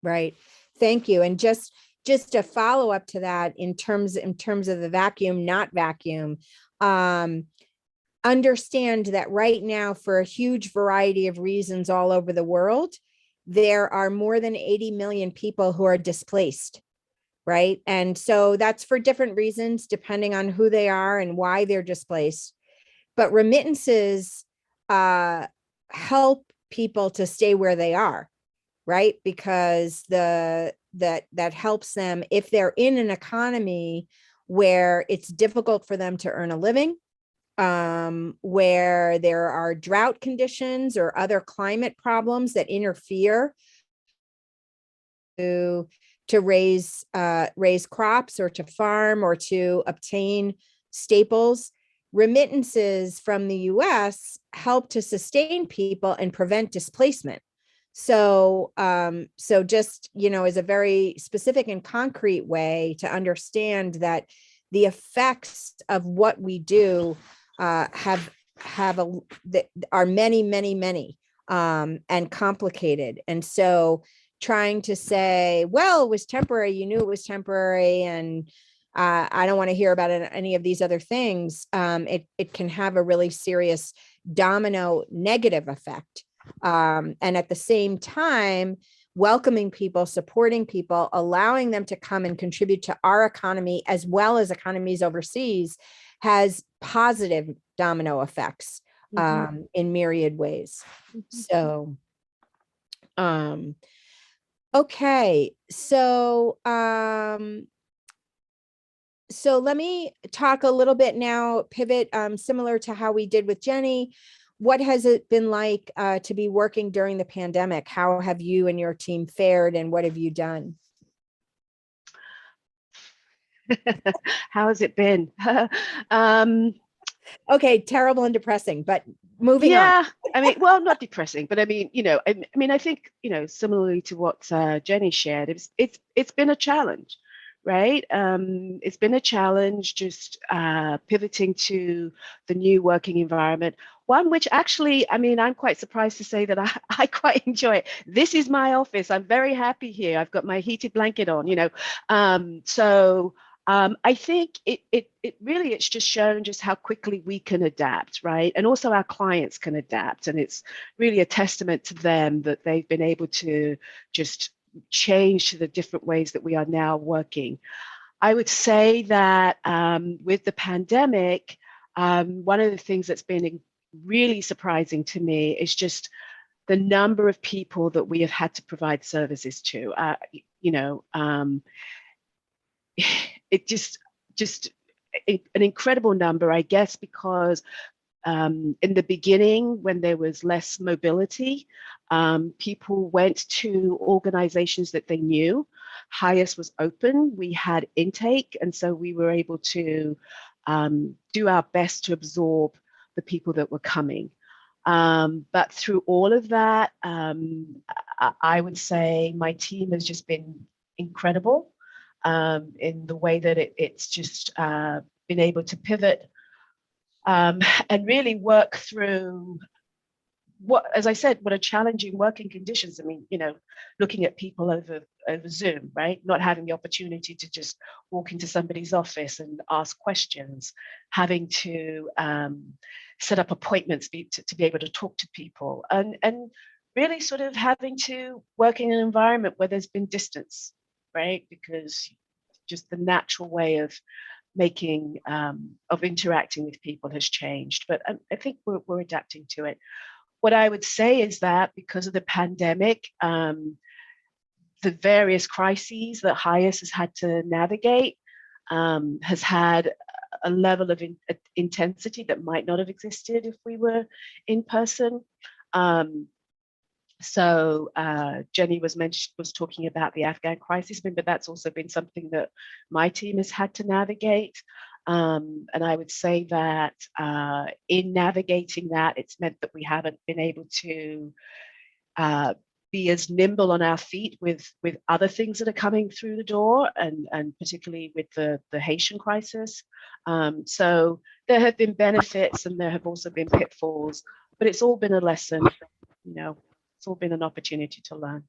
Right. Thank you. And just a follow up to that in terms of the vacuum, not vacuum, understand that right now, for a huge variety of reasons all over the world, there are more than 80 million people who are displaced. Right. And so that's for different reasons, depending on who they are and why they're displaced. But remittances help people to stay where they are. Right. Because that helps them if they're in an economy where it's difficult for them to earn a living, where there are drought conditions or other climate problems that interfere to raise crops or to farm or to obtain staples. Remittances from the US help to sustain people and prevent displacement. So just, is a very specific and concrete way to understand that the effects of what we do are many, many, many, and complicated. And so trying to say, well, it was temporary, you knew it was temporary, and I don't want to hear about any of these other things. It can have a really serious domino negative effect. And at the same time, welcoming people, supporting people, allowing them to come and contribute to our economy as well as economies overseas has positive domino effects in myriad ways. So, okay, so let me talk a little bit now, pivot, similar to how we did with Jenny. What has it been like to be working during the pandemic? How have you and your team fared, and what have you done? How has it been? Okay, terrible and depressing, but moving on. Yeah, I mean, well, not depressing, but I mean, I think, similarly to what Jenny shared, it's been a challenge, right? It's been a challenge just pivoting to the new working environment. One which actually, I mean, I'm quite surprised to say that I quite enjoy it. This is my office. I'm very happy here. I've got my heated blanket on, I think it's just shown just how quickly we can adapt, right? And also our clients can adapt. And it's really a testament to them that they've been able to just change to the different ways that we are now working. I would say that with the pandemic, one of the things that's been really surprising to me is just the number of people that we have had to provide services to. It just an incredible number, I guess, because in the beginning, when there was less mobility, people went to organizations that they knew. HIAS was open, we had intake, and so we were able to do our best to absorb the people that were coming. But through all of that, I would say my team has just been incredible in the way that it's just been able to pivot and really work through what, as I said, what are challenging working conditions. I mean, looking at people over over Zoom, right? Not having the opportunity to just walk into somebody's office and ask questions, having to set up appointments to be able to talk to people, and really sort of having to work in an environment where there's been distance, right? Because just the natural way of interacting with people has changed. But I think we're adapting to it. What I would say is that because of the pandemic, the various crises that HIAS has had to navigate has had a level of intensity that might not have existed if we were in person. So Jenny was talking about the Afghan crisis, but that's also been something that my team has had to navigate. And I would say that in navigating that, it's meant that we haven't been able to be as nimble on our feet with other things that are coming through the door, and particularly with the Haitian crisis. So there have been benefits and there have also been pitfalls, but it's all been a lesson, you know. It's all been an opportunity to learn.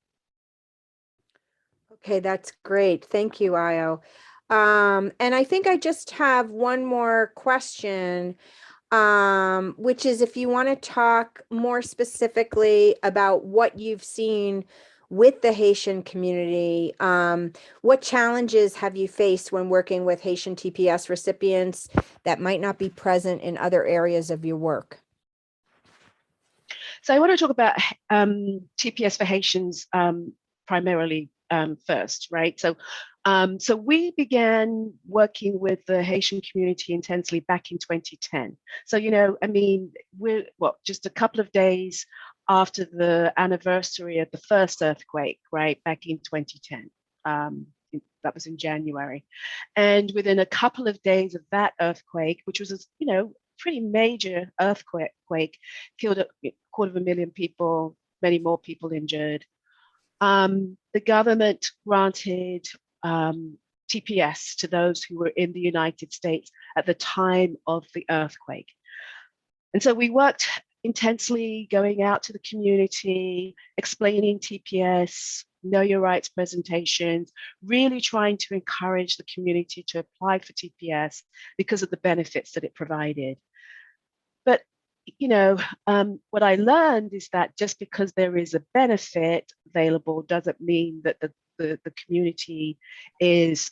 Okay, that's great. Thank you, Io. And I think I just have one more question, which is if you want to talk more specifically about what you've seen with the Haitian community, what challenges have you faced when working with Haitian TPS recipients that might not be present in other areas of your work? So I want to talk about TPS for Haitians primarily first, right? So we began working with the Haitian community intensely back in 2010. So, you know, I mean, we're just a couple of days after the anniversary of the first earthquake, right, back in 2010. That was in January. And within a couple of days of that earthquake, which was, you know, pretty major earthquake, killed a 250,000 people, many more people injured. The government granted TPS to those who were in the United States at the time of the earthquake. And so we worked intensely going out to the community, explaining TPS, know your rights presentations, really trying to encourage the community to apply for TPS because of the benefits that it provided. But, you know, what I learned is that just because there is a benefit available doesn't mean that the community is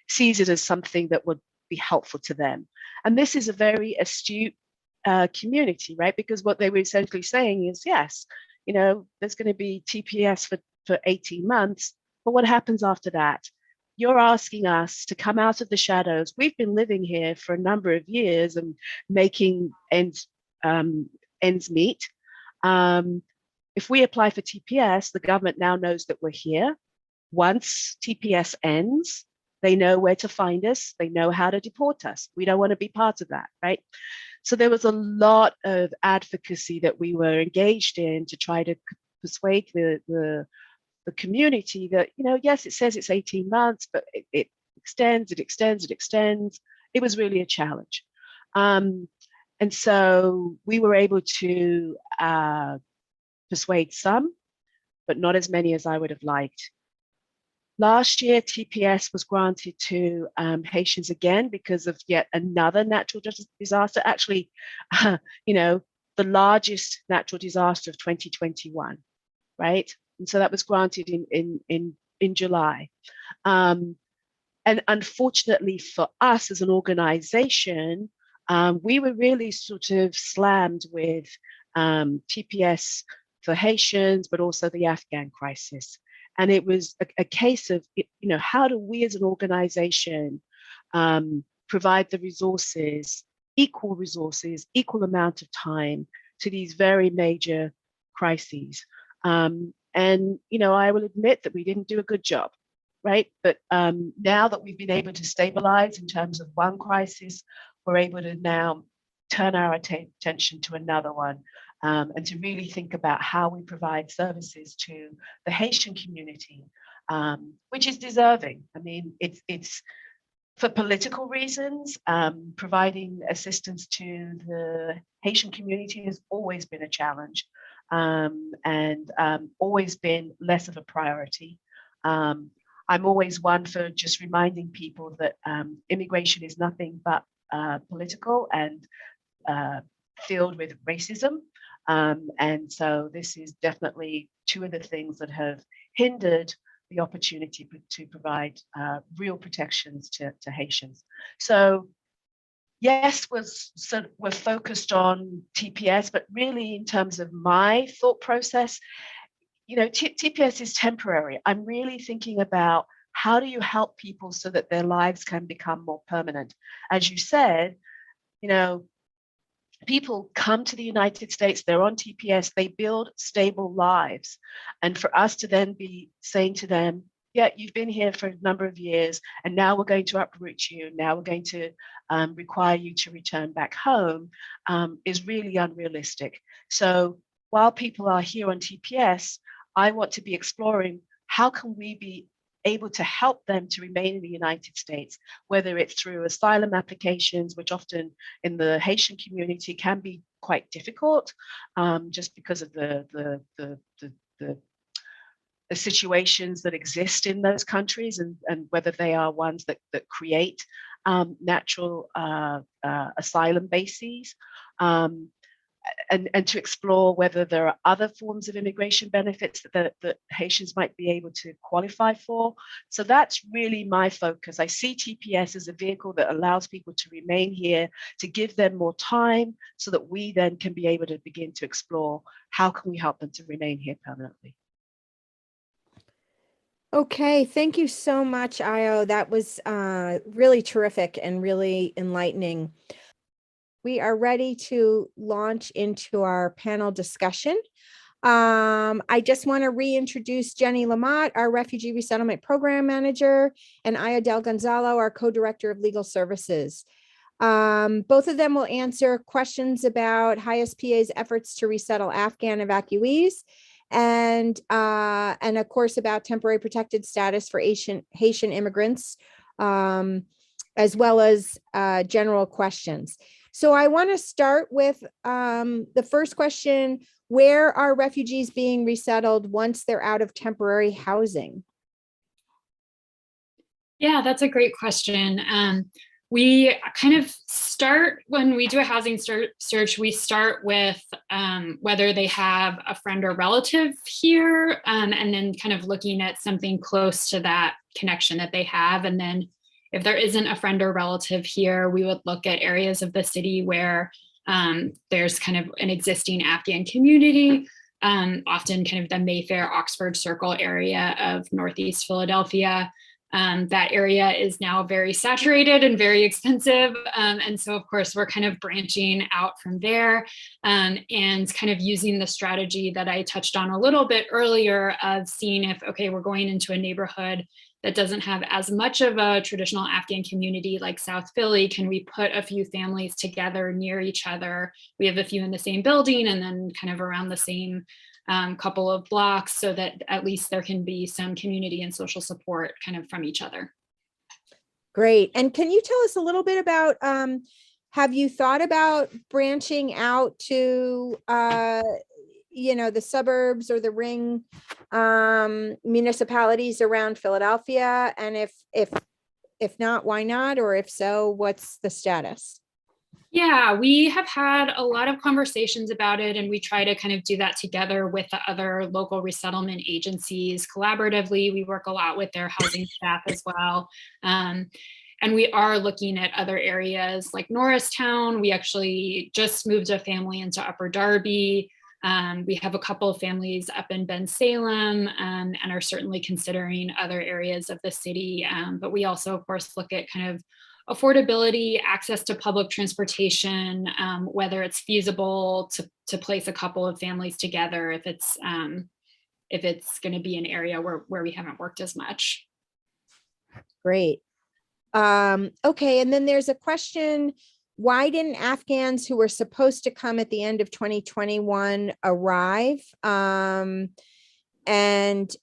sees it as something that would be helpful to them. And this is a very astute community, right? Because what they were essentially saying is, yes, you know, there's going to be TPS for 18 months, but what happens after that? You're asking us to come out of the shadows. We've been living here for a number of years and making ends meet. If we apply for TPS, the government now knows that we're here. Once TPS ends, they know where to find us. They know how to deport us. We don't want to be part of that, right? So there was a lot of advocacy that we were engaged in to try to persuade the community that, you know, yes, it says it's 18 months, but it extends. It was really a challenge. And so we were able to persuade some, but not as many as I would have liked. Last year, TPS was granted to Haitians again because of yet another natural disaster. Actually, you know, the largest natural disaster of 2021, right? And so that was granted in July. And unfortunately for us as an organization, we were really sort of slammed with TPS for Haitians, but also the Afghan crisis. And it was a case of, you know, how do we as an organization provide the resources, equal amount of time to these very major crises? And, you know, I will admit that we didn't do a good job, right? But now that we've been able to stabilize in terms of one crisis, we're able to now turn our attention to another one, and to really think about how we provide services to the Haitian community, which is deserving. I mean, it's for political reasons, providing assistance to the Haitian community has always been a challenge, and always been less of a priority. I'm always one for just reminding people that immigration is nothing but political and filled with racism. And so this is definitely two of the things that have hindered the opportunity to provide real protections to Haitians. So yes, we're focused on TPS, but really in terms of my thought process, TPS is temporary. I'm really thinking about how do you help people so that their lives can become more permanent. As you said, people come to the United States, they're on TPS, they build stable lives. And for us to then be saying to them, yeah, you've been here for a number of years, and now we're going to uproot you, now we're going to require you to return back home, is really unrealistic. So while people are here on TPS, I want to be exploring how can we be able to help them to remain in the United States, whether it's through asylum applications, which often in the Haitian community can be quite difficult, just because of the situations that exist in those countries, and whether they are ones that create natural asylum bases. And to explore whether there are other forms of immigration benefits that Haitians might be able to qualify for. So that's really my focus. I see TPS as a vehicle that allows people to remain here, to give them more time so that we then can be able to begin to explore how can we help them to remain here permanently. Okay, thank you so much, Io. That was really terrific and really enlightening. We are ready to launch into our panel discussion. I just want to reintroduce Jenny Lamott, our Refugee Resettlement Program Manager, and Aya Del Gonzalo, our Co-Director of Legal Services. Both of them will answer questions about HIAS-PA's efforts to resettle Afghan evacuees, and of course about temporary protected status for Haitian immigrants, as well as general questions. So I want to start with the first question: where are refugees being resettled once they're out of temporary housing? Yeah, that's a great question. We kind of start, when we do a housing search, we start with whether they have a friend or relative here, and then kind of looking at something close to that connection that they have. And then if there isn't a friend or relative here, we would look at areas of the city where there's kind of an existing Afghan community, often kind of the Mayfair, Oxford Circle area of Northeast Philadelphia. That area is now very saturated and very expensive. And so, of course, we're kind of branching out from there, and kind of using the strategy that I touched on a little bit earlier of seeing if, okay, we're going into a neighborhood that doesn't have as much of a traditional Afghan community like South Philly. Can we put a few families together near each other? We have a few in the same building and then kind of around the same couple of blocks, so that at least there can be some community and social support kind of from each other. Great. And can you tell us a little bit about, have you thought about branching out to, the suburbs or the ring municipalities around Philadelphia? And if not, why not? Or if so, what's the status? Yeah, we have had a lot of conversations about it, and we try to kind of do that together with the other local resettlement agencies collaboratively. We work a lot with their housing staff as well. And we are looking at other areas like Norristown. We actually just moved a family into Upper Darby. We have a couple of families up in Bensalem, and are certainly considering other areas of the city. But we also, of course, look at kind of affordability, access to public transportation, whether it's feasible to place a couple of families together if it's going to be an area where we haven't worked as much. Great. Okay, and then there's a question: why didn't Afghans who were supposed to come at the end of 2021 arrive? And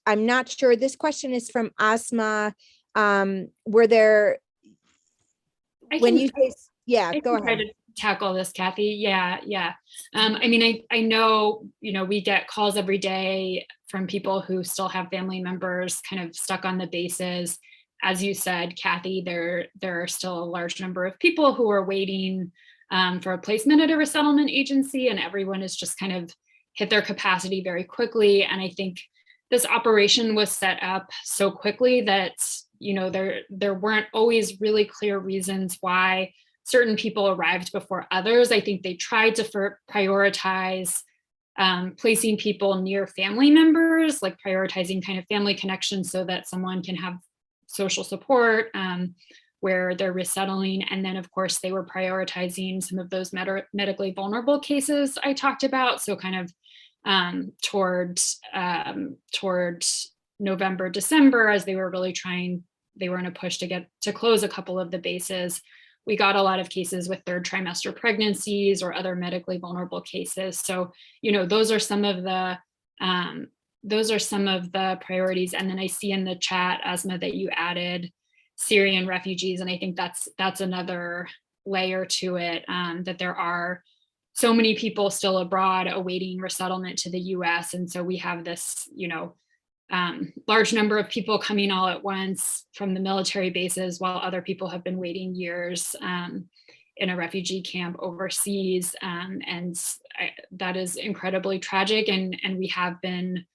I'm not sure. This question is from Asma. Were there? Go ahead. tackle this, Kathy. Yeah. I mean, I know, we get calls every day from people who still have family members kind of stuck on the bases. As you said, Kathy, there are still a large number of people who are waiting for a placement at a resettlement agency, and everyone has just kind of hit their capacity very quickly. And I think this operation was set up so quickly that, there weren't always really clear reasons why certain people arrived before others. I think they tried to prioritize placing people near family members, like prioritizing kind of family connections so that someone can have social support where they're resettling. And then, of course, they were prioritizing some of those medically vulnerable cases I talked about. So kind of towards November, December, as they were in a push to close a couple of the bases. We got a lot of cases with third trimester pregnancies or other medically vulnerable cases. So, those are some of the priorities. And then I see in the chat, Asma, that you added Syrian refugees. And I think that's another layer to it, that there are so many people still abroad awaiting resettlement to the US. And so we have this, large number of people coming all at once from the military bases, while other people have been waiting years in a refugee camp overseas. That is incredibly tragic. And we have been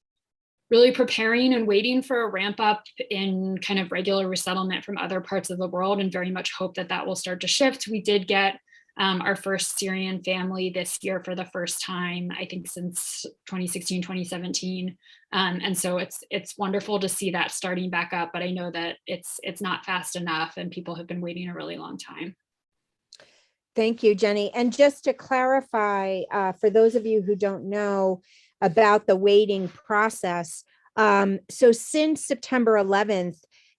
really preparing and waiting for a ramp up in kind of regular resettlement from other parts of the world, and very much hope that will start to shift. We did get our first Syrian family this year for the first time, I think since 2016, 2017. And so it's wonderful to see that starting back up, but I know that it's not fast enough and people have been waiting a really long time. Thank you, Jenny. And just to clarify, for those of you who don't know about the waiting process, so since September 11th,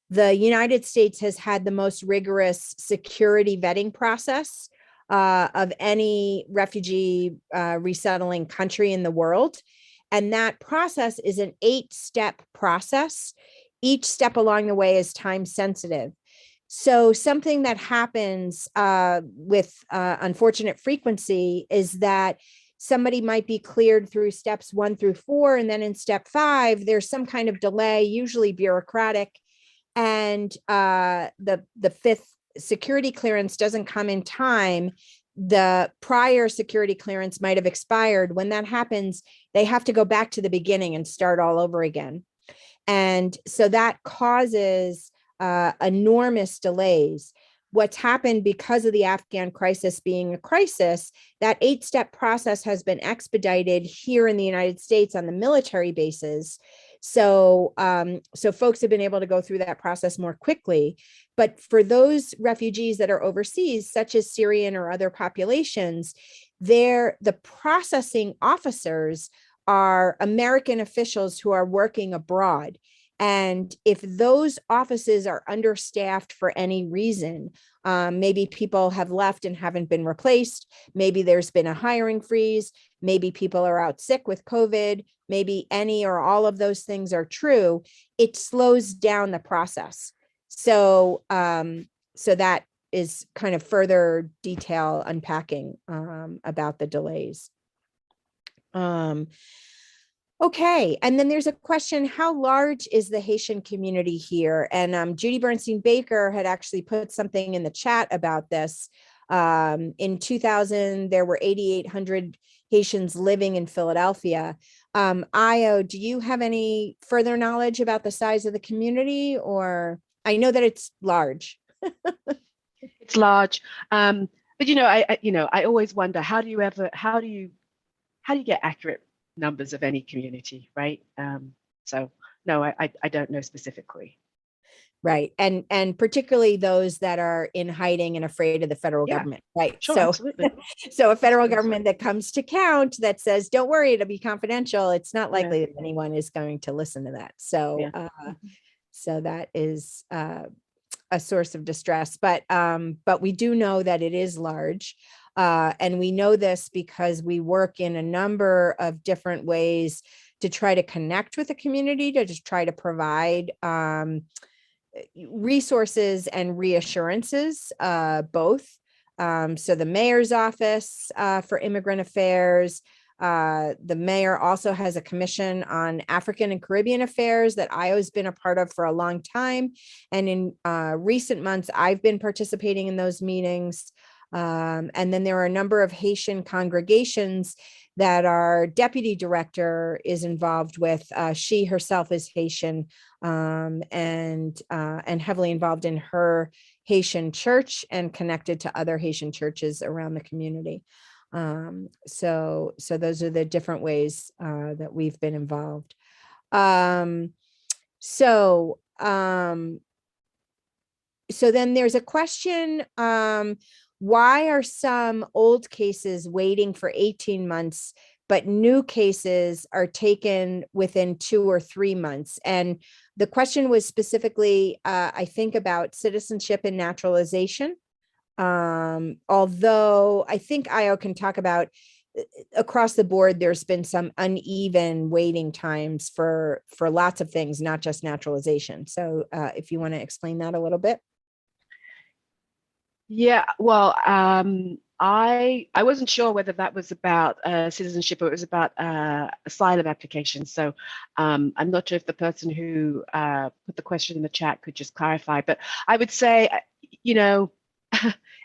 the United States has had the most rigorous security vetting process of any refugee resettling country in the world. And that process is an 8-step process. Each step along the way is time sensitive. So something that happens with unfortunate frequency is that somebody might be cleared through steps 1 through 4, and then in step 5, there's some kind of delay, usually bureaucratic, and the 5th security clearance doesn't come in time. The prior security clearance might have expired. When that happens, they have to go back to the beginning and start all over again. And so that causes enormous delays. What's happened because of the Afghan crisis being a crisis, that 8-step process has been expedited here in the United States on the military bases. So, so folks have been able to go through that process more quickly. But for those refugees that are overseas, such as Syrian or other populations, the processing officers are American officials who are working abroad. And if those offices are understaffed for any reason, maybe people have left and haven't been replaced, maybe there's been a hiring freeze, maybe people are out sick with COVID, maybe any or all of those things are true, it slows down the process. So, so that is kind of further detail unpacking about the delays. Okay, and then there's a question, how large is the Haitian community here? And Judy Bernstein Baker had actually put something in the chat about this. In 2000, there were 8,800 Haitians living in Philadelphia. Io, do you have any further knowledge about the size of the community? Or I know that it's large. It's large, but I always wonder, how do you get accurate numbers of any community, right? So no, I don't know specifically. Right. And particularly those that are in hiding and afraid of the federal government, right? Sure, so, absolutely. So a federal government that comes to count that says, don't worry, it'll be confidential. It's not likely that anyone is going to listen to that. So, so that is a source of distress, but we do know that it is large. And we know this because we work in a number of different ways to try to connect with the community, to just try to provide resources and reassurances, both. So the mayor's office for immigrant affairs. The mayor also has a commission on African and Caribbean affairs that IO's been a part of for a long time. And in recent months, I've been participating in those meetings. And then there are a number of Haitian congregations that our deputy director is involved with. She herself is Haitian, and heavily involved in her Haitian church and connected to other Haitian churches around the community. So those are the different ways that we've been involved. So then there's a question, why are some old cases waiting for 18 months, but new cases are taken within 2 or 3 months? And the question was specifically, I think, about citizenship and naturalization. Although I think IO can talk about across the board, there's been some uneven waiting times for lots of things, not just naturalization. So if you want to explain that a little bit. Yeah, well, I wasn't sure whether that was about citizenship or it was about asylum applications. So I'm not sure if the person who put the question in the chat could just clarify. But I would say,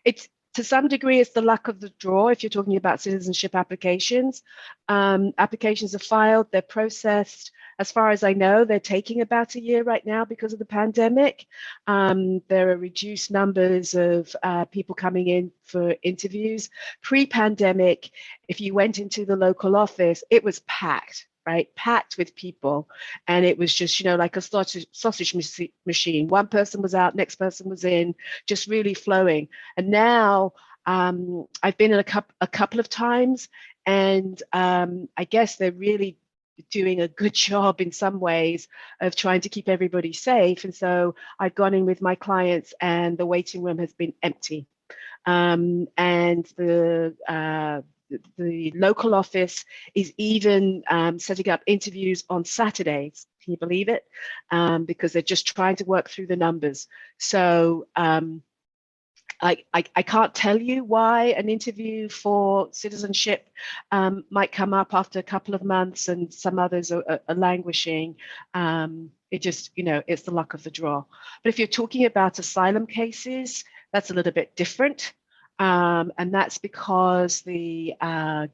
it's to some degree, it's the luck of the draw if you're talking about citizenship applications. Applications are filed, they're processed. As far as I know, they're taking about a year right now because of the pandemic. There are reduced numbers of people coming in for interviews. Pre-pandemic, if you went into the local office, it was packed, right? Packed with people. And it was just, like a sausage machine. One person was out, next person was in, just really flowing. And now I've been in a couple of times, and I guess they're really doing a good job in some ways of trying to keep everybody safe. And so I've gone in with my clients and the waiting room has been empty. And the local office is even setting up interviews on Saturdays. Can you believe it? Because they're just trying to work through the numbers. So I can't tell you why an interview for citizenship might come up after a couple of months and some others are languishing. It just, it's the luck of the draw. But if you're talking about asylum cases, that's a little bit different. And that's because the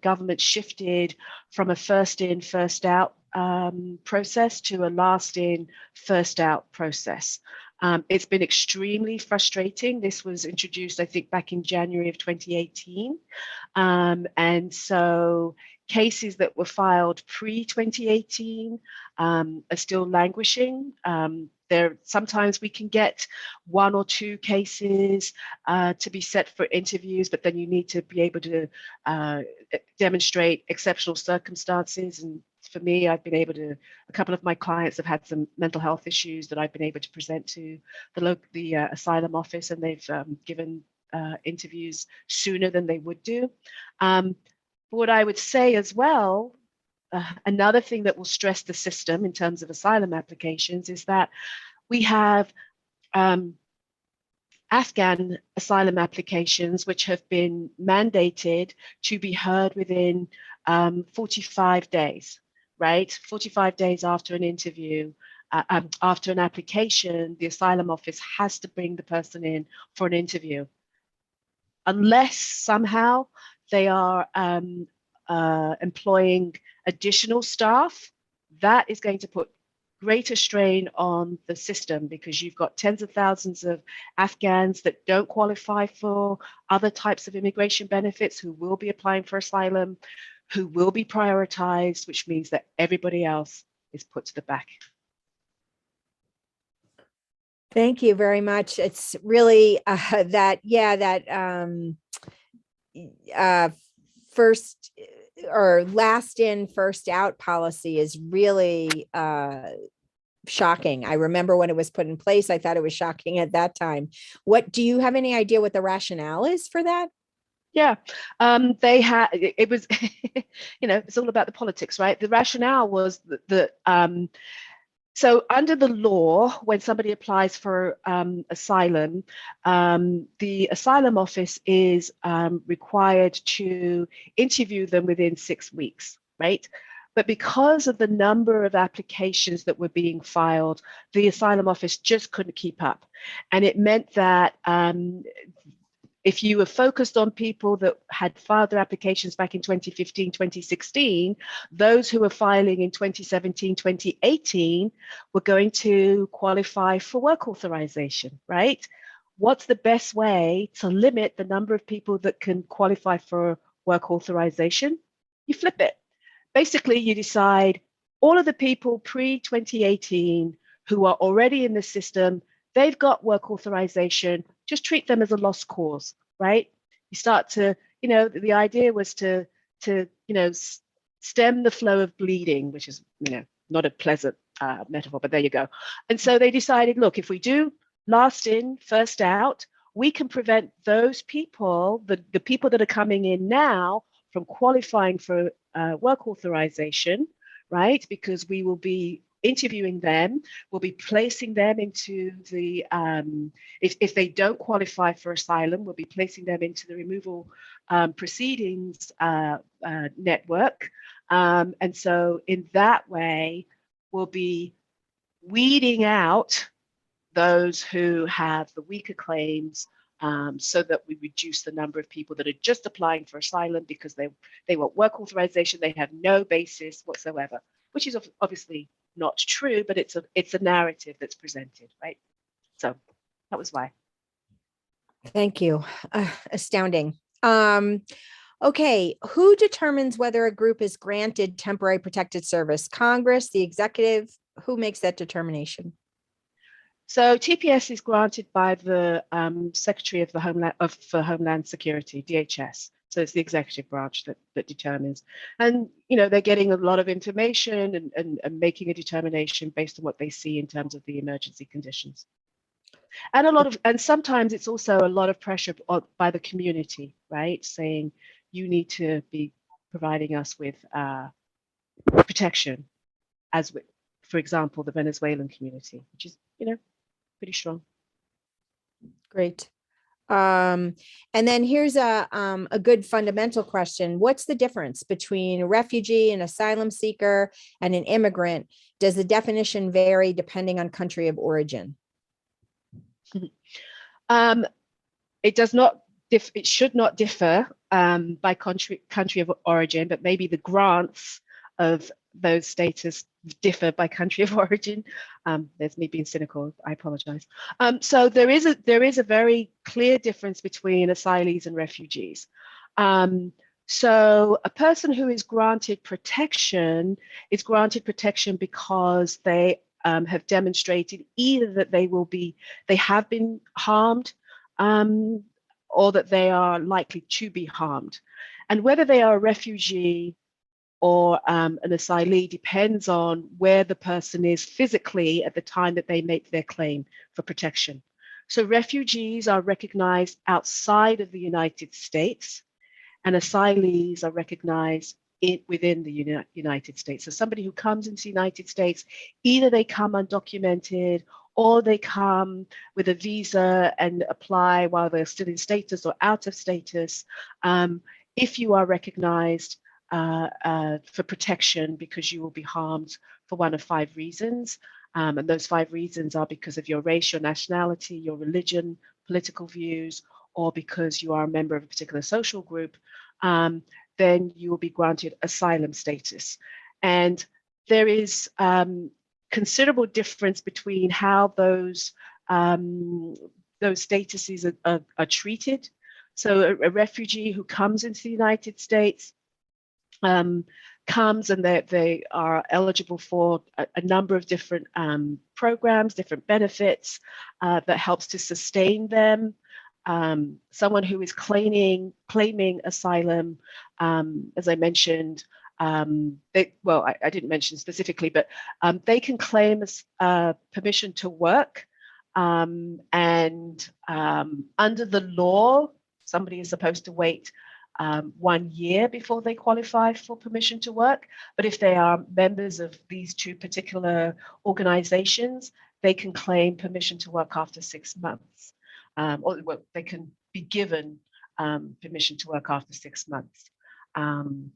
government shifted from a first in, first out process to a last in, first out process. It's been extremely frustrating. This was introduced, I think, back in January of 2018. And so cases that were filed pre-2018 are still languishing. Sometimes we can get 1 or 2 cases to be set for interviews, but then you need to be able to demonstrate exceptional circumstances. And for me, I've been able to, a couple of my clients have had some mental health issues that I've been able to present to the asylum office, and they've given interviews sooner than they would do. What I would say as well, another thing that will stress the system in terms of asylum applications is that we have Afghan asylum applications which have been mandated to be heard within 45 days, right? 45 days after an interview, after an application, the asylum office has to bring the person in for an interview. Unless somehow they are employing additional staff, that is going to put greater strain on the system, because you've got tens of thousands of Afghans that don't qualify for other types of immigration benefits, who will be applying for asylum, who will be prioritized, which means that everybody else is put to the back. Thank you very much. It's really first or last in, first out policy is really shocking. I remember when it was put in place, I thought it was shocking at that time. Do you have any idea what the rationale is for that? Yeah, it was, it's all about the politics, right? The rationale was that So under the law, when somebody applies for asylum, the asylum office is required to interview them within 6 weeks, right? But because of the number of applications that were being filed, the asylum office just couldn't keep up. And it meant that if you were focused on people that had filed their applications back in 2015, 2016, those who were filing in 2017, 2018 were going to qualify for work authorization, right? What's the best way to limit the number of people that can qualify for work authorization? You flip it. Basically, you decide all of the people pre-2018 who are already in the system, they've got work authorization, just treat them as a lost cause, right? You start to, the idea was to stem the flow of bleeding, which is, not a pleasant metaphor, but there you go. And so they decided, look, if we do last in, first out, we can prevent those people, the people that are coming in now, from qualifying for work authorization, right? Because we will be interviewing them, we'll be placing them into the, if they don't qualify for asylum, we'll be placing them into the removal proceedings network. And so in that way, we'll be weeding out those who have the weaker claims, so that we reduce the number of people that are just applying for asylum because they want work authorization, they have no basis whatsoever, which is obviously not true, but it's a narrative that's presented, right? So that was why. Thank you. Astounding. Okay, who determines whether a group is granted temporary protected service? Congress, the executive? Who makes that determination? So TPS is granted by the Secretary of the Homeland Security, DHS. So it's the executive branch that determines. And, they're getting a lot of information and making a determination based on what they see in terms of the emergency conditions. And sometimes it's also a lot of pressure by the community, right? Saying you need to be providing us with protection, as with, for example, the Venezuelan community, which is, pretty strong. Great. And then here's a good fundamental question. What's the difference between a refugee, an asylum seeker, and an immigrant? Does the definition vary depending on country of origin? It does not. It should not differ by country of origin, but maybe the grants of those status differ by country of origin. There's me being cynical. I apologize. So there is a very clear difference between asylees and refugees. So a person who is granted protection is granted protection because they have demonstrated either that they have been harmed, or that they are likely to be harmed. And whether they are a refugee or an asylee depends on where the person is physically at the time that they make their claim for protection. So refugees are recognized outside of the United States, and asylees are recognized within the United States. So somebody who comes into the United States, either they come undocumented or they come with a visa and apply while they're still in status or out of status. If you are recognized for protection because you will be harmed for one of 5 reasons, and those 5 reasons are because of your race, your nationality, your religion, political views, or because you are a member of a particular social group, then you will be granted asylum status. And there is considerable difference between how those statuses are treated. So a refugee who comes into the United States comes and they are eligible for a number of different programs, different benefits that helps to sustain them. Someone who is claiming asylum, as I mentioned, I didn't mention specifically, but they can claim permission to work, and under the law, somebody is supposed to wait 1 year before they qualify for permission to work. But if they are members of these two particular organizations, they can claim permission to work after 6 months, or well, they can be given permission to work after 6 months. And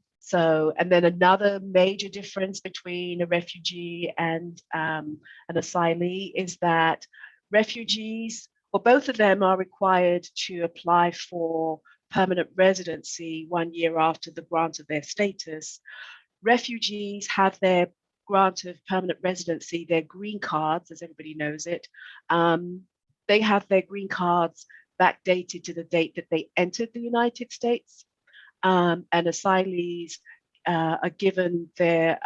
then another major difference between a refugee and an asylee is that refugees, or both of them, are required to apply for permanent residency 1 year after the grant of their status. Refugees have their grant of permanent residency, their green cards, as everybody knows it. They have their green cards backdated to the date that they entered the United States. And asylees are given their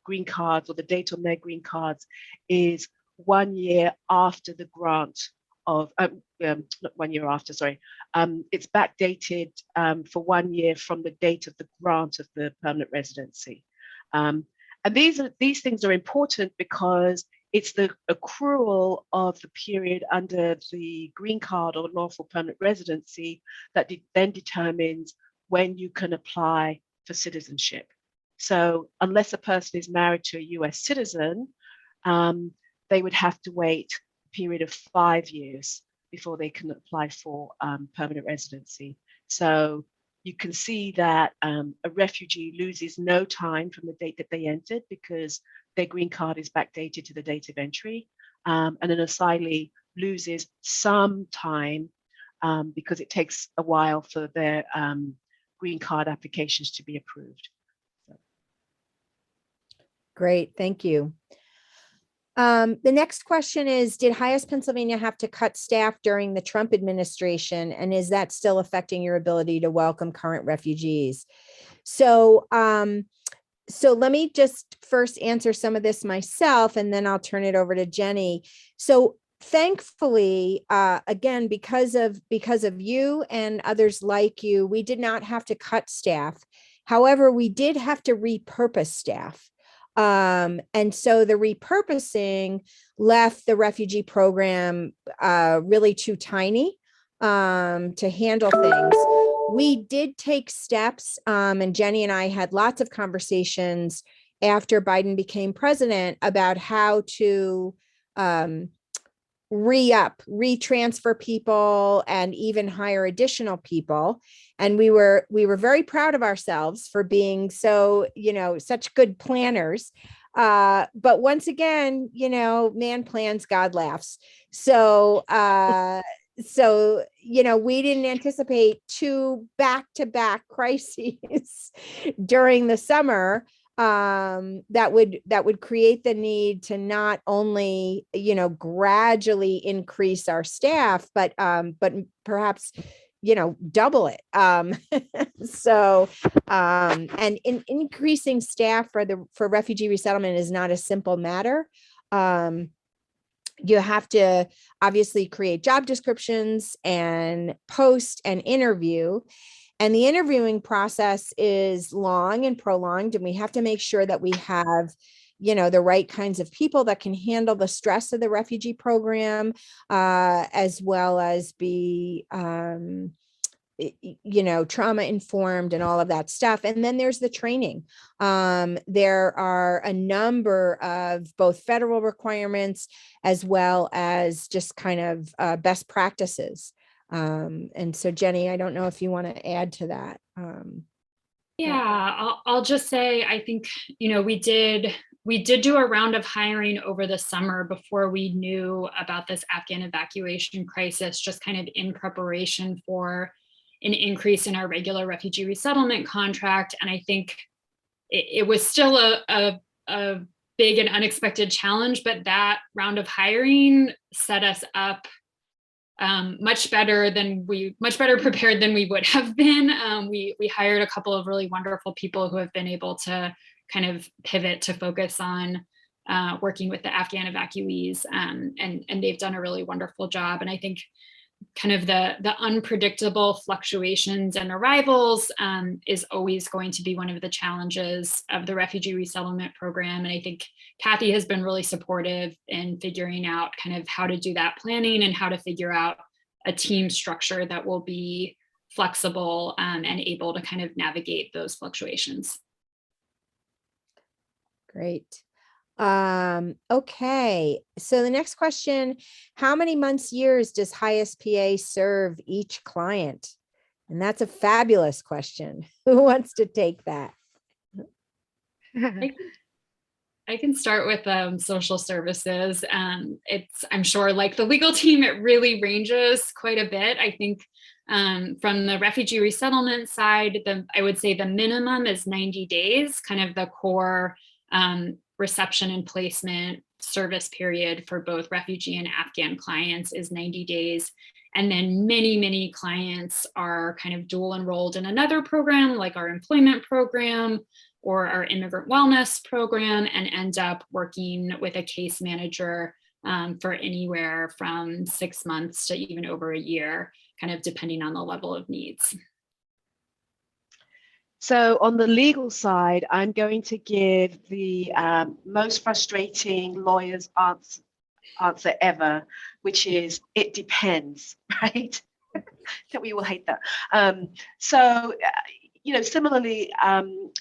green cards, or the date on their green cards is 1 year after the grant of, not 1 year after, sorry. It's backdated for 1 year from the date of the grant of the permanent residency. And these things are important because it's the accrual of the period under the green card or lawful permanent residency that then determines when you can apply for citizenship. So unless a person is married to a US citizen, they would have to wait a period of 5 years before they can apply for permanent residency. So you can see that a refugee loses no time from the date that they entered because their green card is backdated to the date of entry, and an asylee loses some time because it takes a while for their green card applications to be approved. So. Great, thank you. The next question is, did HIAS Pennsylvania have to cut staff during the Trump administration? And is that still affecting your ability to welcome current refugees? So let me just first answer some of this myself, and then I'll turn it over to Jenny. So thankfully, again, because of you and others like you, we did not have to cut staff. However, we did have to repurpose staff. And so the repurposing left the refugee program really too tiny to handle things. We did take steps, and Jenny and I had lots of conversations after Biden became president about how to retransfer people and even hire additional people. And we were very proud of ourselves for being so, such good planners. But once again, man plans, God laughs. So, we didn't anticipate 2 back-to-back crises during the summer that would create the need to not only, gradually increase our staff, but perhaps, double it. And increasing staff for refugee resettlement is not a simple matter. You have to obviously create job descriptions and post and interview. And the interviewing process is long and prolonged, and we have to make sure that we have, the right kinds of people that can handle the stress of the refugee program, as well as be, trauma informed and all of that stuff. And then there's the training. There are a number of both federal requirements as well as just kind of best practices. And so Jenny, I don't know if you want to add to that. Yeah, I'll just say, I think, we did do a round of hiring over the summer before we knew about this Afghan evacuation crisis, just kind of in preparation for an increase in our regular refugee resettlement contract. And I think it was still a big and unexpected challenge, but that round of hiring set us up much better prepared than we would have been. We hired a couple of really wonderful people who have been able to kind of pivot to focus on working with the Afghan evacuees, and they've done a really wonderful job. And I think kind of the unpredictable fluctuations and arrivals is always going to be one of the challenges of the refugee resettlement program. And I think Kathy has been really supportive in figuring out kind of how to do that planning and how to figure out a team structure that will be flexible and able to kind of navigate those fluctuations. Great. Okay, so the next question, how many months, years does HIAS PA serve each client? And that's a fabulous question. Who wants to take that? I can start with social services. I'm sure like the legal team, it really ranges quite a bit. I think from the refugee resettlement side, I would say the minimum is 90 days, kind of the core reception and placement service period for both refugee and Afghan clients is 90 days. And then many clients are kind of dual enrolled in another program, like our employment program or our immigrant wellness program, and end up working with a case manager for anywhere from 6 months to even over a year, kind of depending on the level of needs. So on the legal side, I'm going to give the most frustrating lawyer's answer ever, which is it depends, right? That we will hate that. Similarly,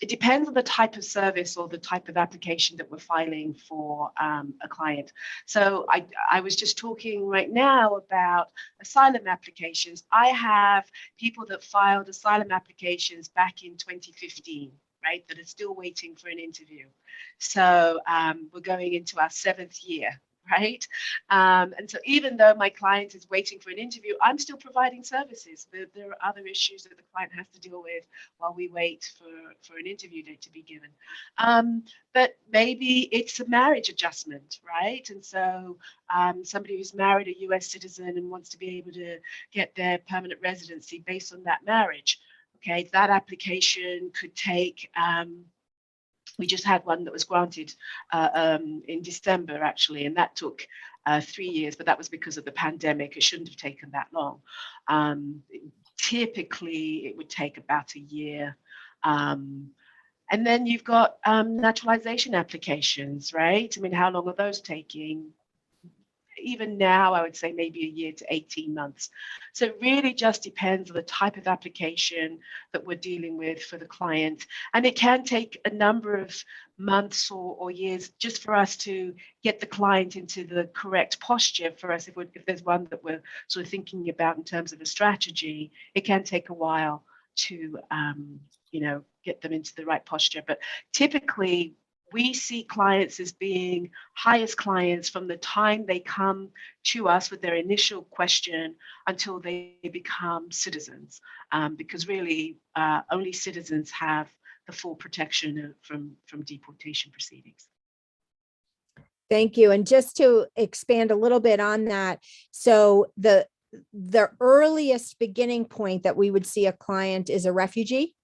it depends on the type of service or the type of application that we're filing for a client. So I was just talking right now about asylum applications. I have people that filed asylum applications back in 2015, right, that are still waiting for an interview. So we're going into our 7th year. Right. And so even though my client is waiting for an interview, I'm still providing services. There are other issues that the client has to deal with while we wait for an interview date to be given. But maybe it's a marriage adjustment, right? And so somebody who's married a US citizen and wants to be able to get their permanent residency based on that marriage. Okay, that application could take we just had one that was granted in December, actually, and that took 3 years, but that was because of the pandemic. It shouldn't have taken that long. Typically, it would take about a year. And then you've got naturalization applications, right? I mean, how long are those taking? Even now, I would say maybe a year to 18 months. So it really just depends on the type of application that we're dealing with for the client. And it can take a number of months or years just for us to get the client into the correct posture for us. If there's one that we're sort of thinking about in terms of a strategy, it can take a while to, get them into the right posture. But typically, we see clients as being HIAS clients from the time they come to us with their initial question until they become citizens, because really only citizens have the full protection from deportation proceedings. Thank you. And just to expand a little bit on that, so the earliest beginning point that we would see a client is a refugee.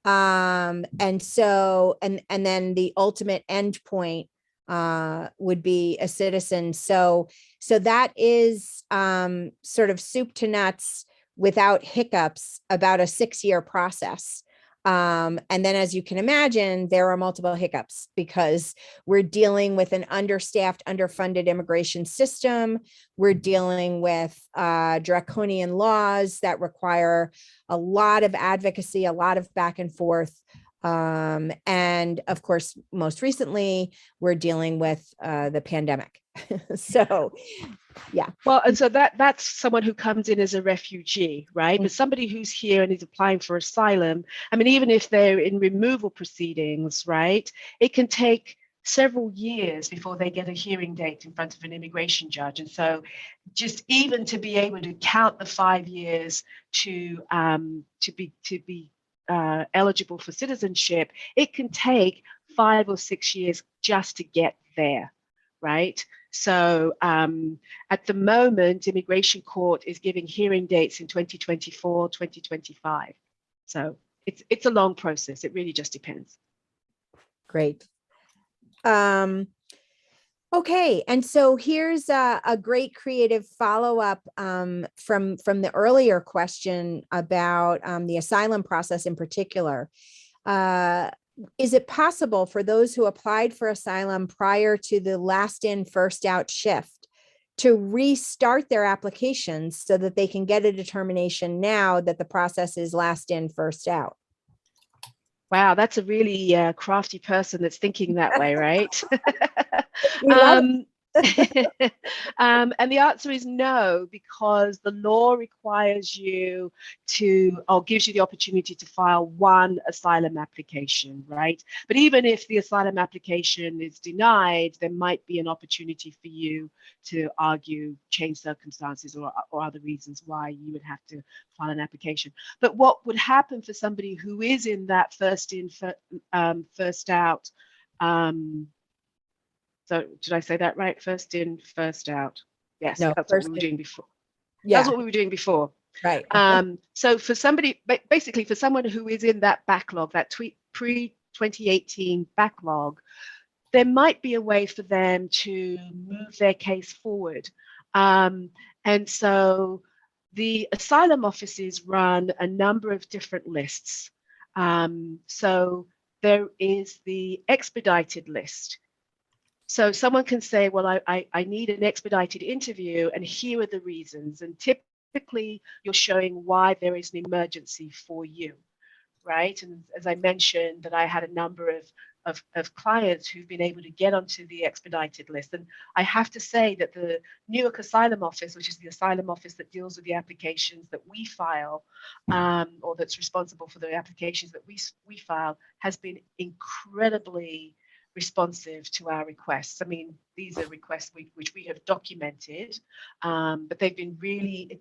And then the ultimate end point would be a citizen. So that is sort of soup to nuts without hiccups about a 6-year process. And then, as you can imagine, there are multiple hiccups because we're dealing with an understaffed, underfunded immigration system. We're dealing with draconian laws that require a lot of advocacy, a lot of back and forth. And of course, most recently, we're dealing with the pandemic. So, yeah. Well, and so that's someone who comes in as a refugee, right? But somebody who's here and is applying for asylum, I mean, even if they're in removal proceedings, right, it can take several years before they get a hearing date in front of an immigration judge. And so just even to be able to count the 5 years to be eligible for citizenship, it can take 5 or 6 years just to get there, right? So at the moment, immigration court is giving hearing dates in 2024, 2025. So it's a long process. It really just depends. Great. Okay, and so here's a great creative follow-up from the earlier question about the asylum process in particular. Is it possible for those who applied for asylum prior to the last in, first out shift to restart their applications so that they can get a determination now that the process is last in, first out. Wow, that's a really crafty person that's thinking that way, right? We love it. And the answer is no, because the law requires you to, or gives you the opportunity to file one asylum application, right? But even if the asylum application is denied, there might be an opportunity for you to argue change circumstances or other reasons why you would have to file an application. But what would happen for somebody who is in that first in, first out, so did I say that right? First in, first out. Yes, No, that's what we were doing before. yeah, That's what we were doing before. right. So for somebody, basically for someone who is in that backlog, that pre-2018 backlog, there might be a way for them to move their case forward. And so the asylum offices run a number of different lists. So there is the expedited list. So someone can say, well, I need an expedited interview, and here are the reasons. And typically, you're showing why there is an emergency for you, right? And as I mentioned, that I had a number of clients who've been able to get onto the expedited list. And I have to say that the Newark Asylum Office, which is the asylum office that deals with the applications that we file, or that's responsible for the applications that we file, has been incredibly responsive to our requests. I mean, these are requests which we have documented, but they've been really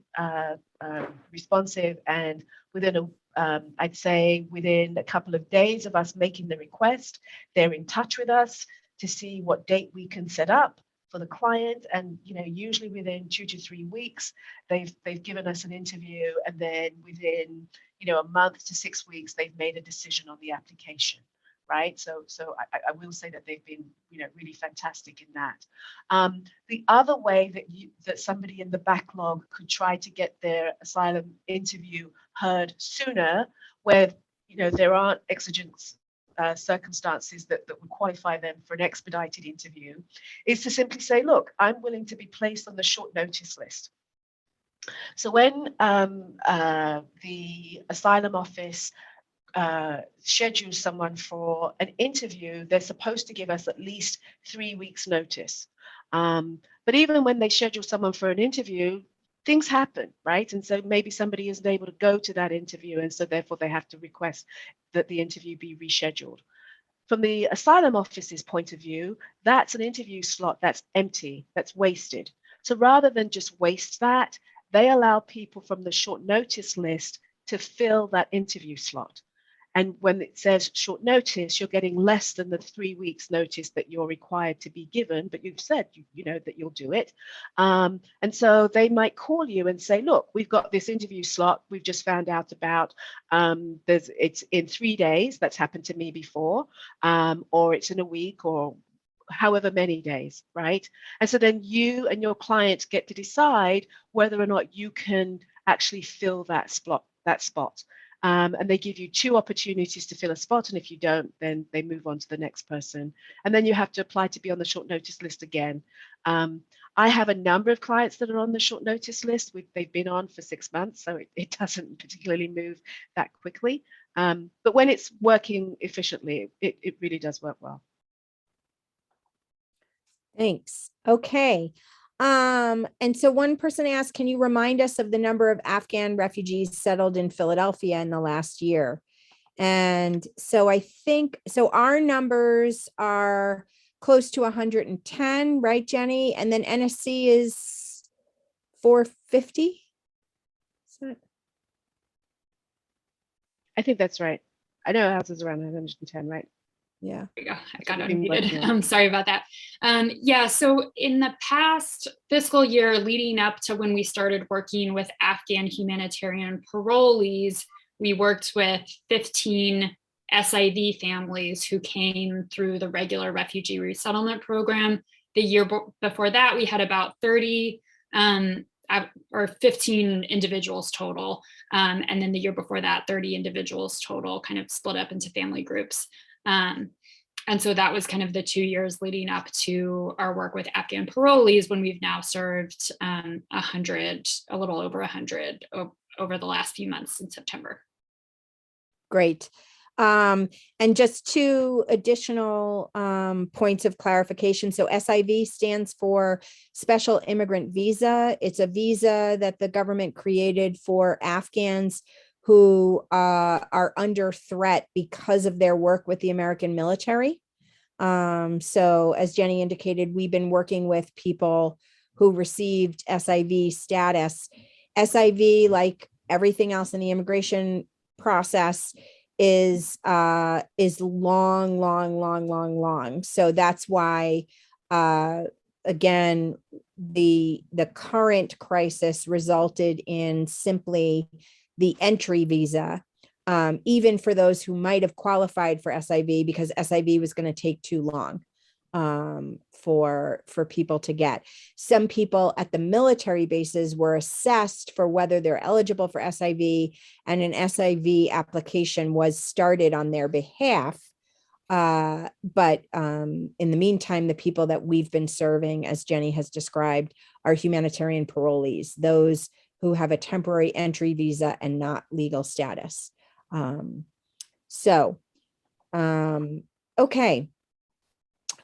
responsive, and within I'd say within a couple of days of us making the request, they're in touch with us to see what date we can set up for the client. And usually within 2 to 3 weeks, they've given us an interview, and then within a month to 6 weeks, they've made a decision on the application. Right, so I will say that they've been, really fantastic in that. The other way that somebody in the backlog could try to get their asylum interview heard sooner, where there aren't exigent circumstances that would qualify them for an expedited interview, is to simply say, look, I'm willing to be placed on the short notice list. So when the asylum office schedule someone for an interview, they're supposed to give us at least 3 weeks notice. But even when they schedule someone for an interview, things happen, right? And so maybe somebody isn't able to go to that interview, and so therefore they have to request that the interview be rescheduled. From the asylum office's point of view, that's an interview slot that's empty, that's wasted. So rather than just waste that, they allow people from the short notice list to fill that interview slot. And when it says short notice, you're getting less than the 3 weeks notice that you're required to be given, but you've said that you'll do it. And so they might call you and say, look, we've got this interview slot we've just found out about. It's in 3 days. That's happened to me before. Or it's in a week, or however many days, right? And so then you and your clients get to decide whether or not you can actually fill that spot. And they give you 2 opportunities to fill a spot. And if you don't, then they move on to the next person. And then you have to apply to be on the short notice list again. I have a number of clients that are on the short notice list. They've been on for 6 months, so it doesn't particularly move that quickly. But when it's working efficiently, it really does work well. Thanks. Okay. And so one person asked, can you remind us of the number of Afghan refugees settled in Philadelphia in the last year? And so I think, so our numbers are close to 110, right, Jenny? And then NSC is 450? I think that's right. I know ours is around 110, right? Yeah. There we go. I got unmuted. I'm sorry about that. Yeah, so in the past fiscal year leading up to when we started working with Afghan humanitarian parolees, we worked with 15 SID families who came through the regular refugee resettlement program. The year before that, we had about 30 or 15 individuals total. And then the year before that, 30 individuals total, kind of split up into family groups. And so that was kind of the 2 years leading up to our work with Afghan parolees, when we've now served 100, a little over 100 over the last few months in September. Great. And just two additional points of clarification. So SIV stands for Special Immigrant Visa. It's a visa that the government created for Afghans who are under threat because of their work with the American military. So as Jenny indicated, we've been working with people who received SIV status. SIV, like everything else in the immigration process, is long. So that's why, again, the current crisis resulted in simply the entry visa, even for those who might have qualified for SIV, because SIV was going to take too long for people to get. Some people at the military bases were assessed for whether they're eligible for SIV, and an SIV application was started on their behalf. But in the meantime, the people that we've been serving, as Jenny has described, are humanitarian parolees, those who have a temporary entry visa and not legal status. Okay.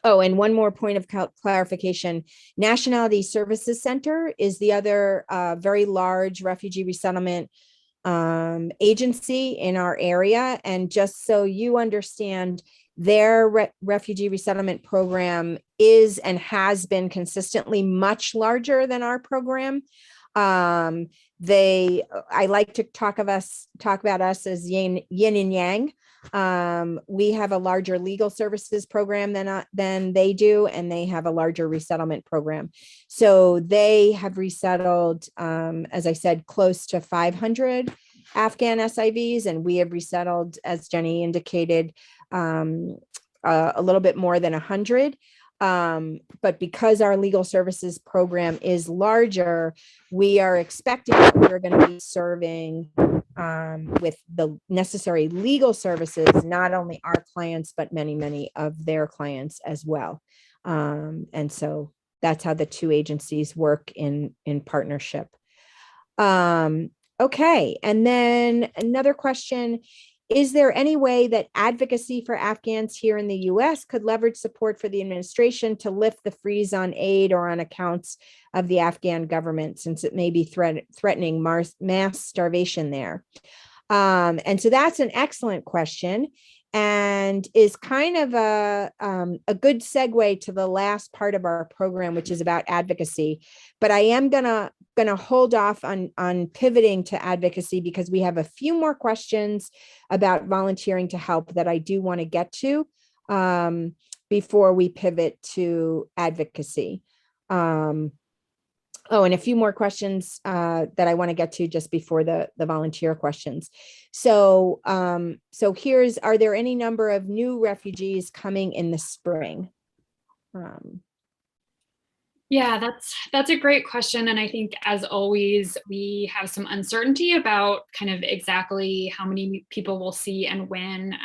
Oh, and one more point of clarification. Nationality Services Center is the other very large refugee resettlement agency in our area. And just so you understand, their refugee resettlement program is and has been consistently much larger than our program. I like to talk about us as yin and yang. We have a larger legal services program than they do, and they have a larger resettlement program. So they have resettled, as I said, close to 500 Afghan SIVs, and we have resettled, as Jenny indicated, a little bit more than 100. But because our legal services program is larger, we are expecting that we're going to be serving with the necessary legal services, not only our clients, but many of their clients as well. And so that's how the two agencies work in partnership. Okay, and then another question. Is there any way that advocacy for Afghans here in the US could leverage support for the administration to lift the freeze on aid or on accounts of the Afghan government, since it may be threatening mass starvation there? And so that's an excellent question, and is kind of a good segue to the last part of our program, which is about advocacy. But I am gonna hold off on pivoting to advocacy, because we have a few more questions about volunteering to help that I do want to get to before we pivot to advocacy. Oh, and a few more questions that I want to get to just before the volunteer questions. So, are there any number of new refugees coming in the spring? Yeah, that's a great question. And I think, as always, we have some uncertainty about kind of exactly how many people we'll see and when,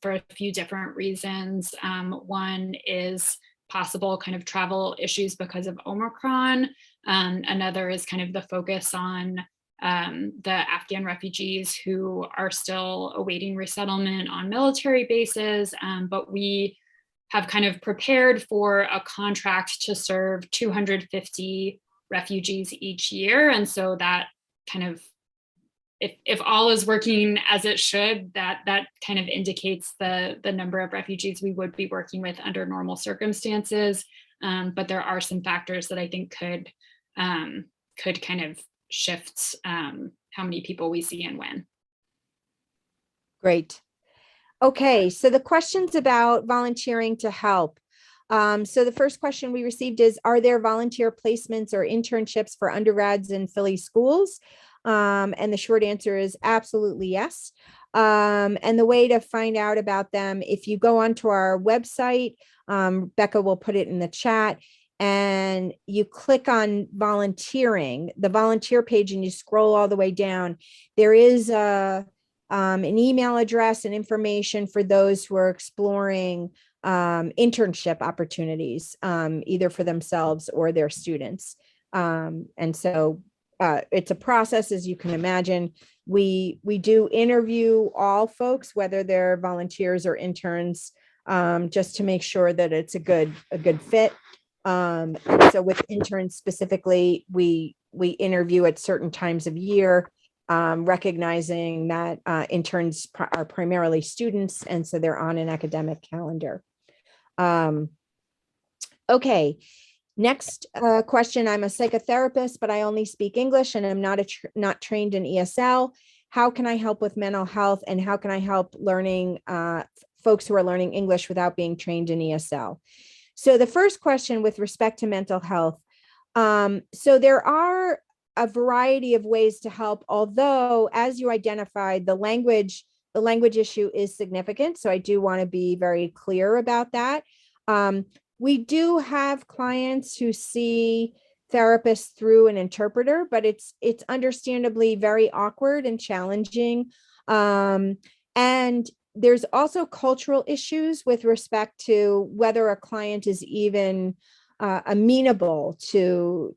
for a few different reasons. One is possible kind of travel issues because of Omicron. Another is kind of the focus on the Afghan refugees who are still awaiting resettlement on military bases, but we have kind of prepared for a contract to serve 250 refugees each year. And so that kind of, if all is working as it should, that kind of indicates the number of refugees we would be working with under normal circumstances. But there are some factors that I think could kind of shift how many people we see and when. Great. Okay, so the questions about volunteering to help. So the first question we received is, are there volunteer placements or internships for undergrads in Philly schools? And the short answer is absolutely yes. And the way to find out about them, if you go onto our website, Becca will put it in the chat, and you click on volunteering, the volunteer page, and you scroll all the way down, there is an email address and information for those who are exploring internship opportunities, either for themselves or their students. And so it's a process, as you can imagine. We do interview all folks, whether they're volunteers or interns, just to make sure that it's a good fit. And so with interns specifically, we interview at certain times of year, recognizing that interns are primarily students, and so they're on an academic calendar. Okay. Next question. I'm a psychotherapist, but I only speak English and I'm not trained in ESL. How can I help with mental health, and how can I help learning folks who are learning English without being trained in ESL? So the first question with respect to mental health. So there are a variety of ways to help, although as you identified, the language issue is significant. So I do want to be very clear about that. We do have clients who see therapists through an interpreter, but it's understandably very awkward and challenging. And there's also cultural issues with respect to whether a client is even amenable to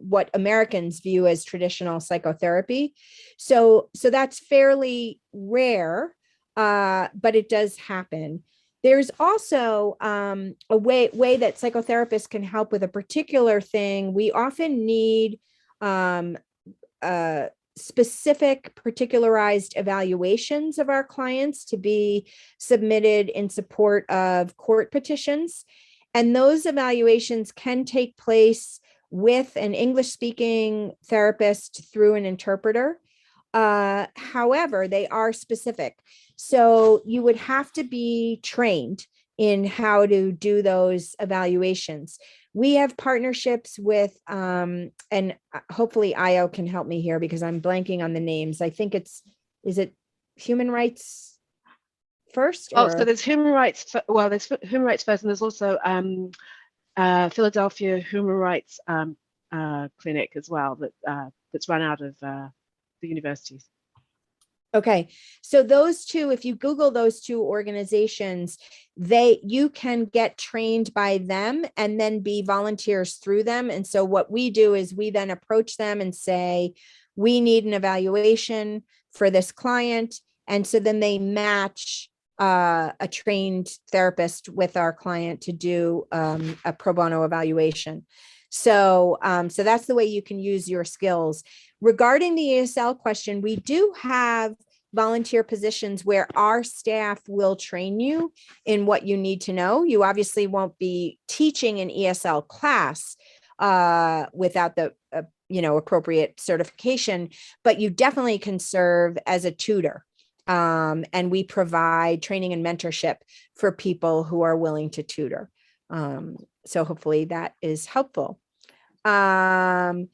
what Americans view as traditional psychotherapy. So that's fairly rare, but it does happen. There's also a way that psychotherapists can help with a particular thing. We often need specific particularized evaluations of our clients to be submitted in support of court petitions. And those evaluations can take place with an English-speaking therapist through an interpreter. However, they are specific. So you would have to be trained in how to do those evaluations. We have partnerships with, and hopefully Io can help me here because I'm blanking on the names. I think is it Human Rights First? Oh, so there's Human Rights, well, there's Human Rights First, and there's also Philadelphia Human Rights Clinic as well, that's run out of the universities. Okay, so those two, if you Google those two organizations, you can get trained by them and then be volunteers through them. And so what we do is we then approach them and say, we need an evaluation for this client. And so then they match a trained therapist with our client to do a pro bono evaluation. So that's the way you can use your skills. Regarding the ESL question, we do have volunteer positions where our staff will train you in what you need to know. You obviously won't be teaching an ESL class without the appropriate certification, but you definitely can serve as a tutor. And we provide training and mentorship for people who are willing to tutor. So hopefully that is helpful. So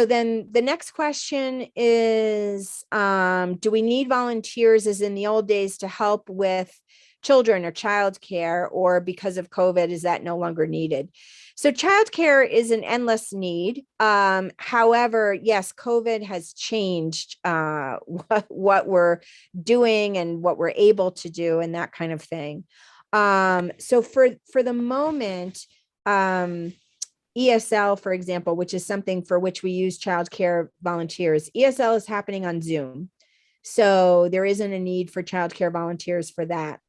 then the next question is, do we need volunteers as in the old days to help with children or childcare, or because of COVID, is that no longer needed? So childcare is an endless need. However, yes, COVID has changed what we're doing and what we're able to do and that kind of thing. So for the moment, ESL, for example, which is something for which we use childcare volunteers, ESL is happening on Zoom. So there isn't a need for childcare volunteers for that.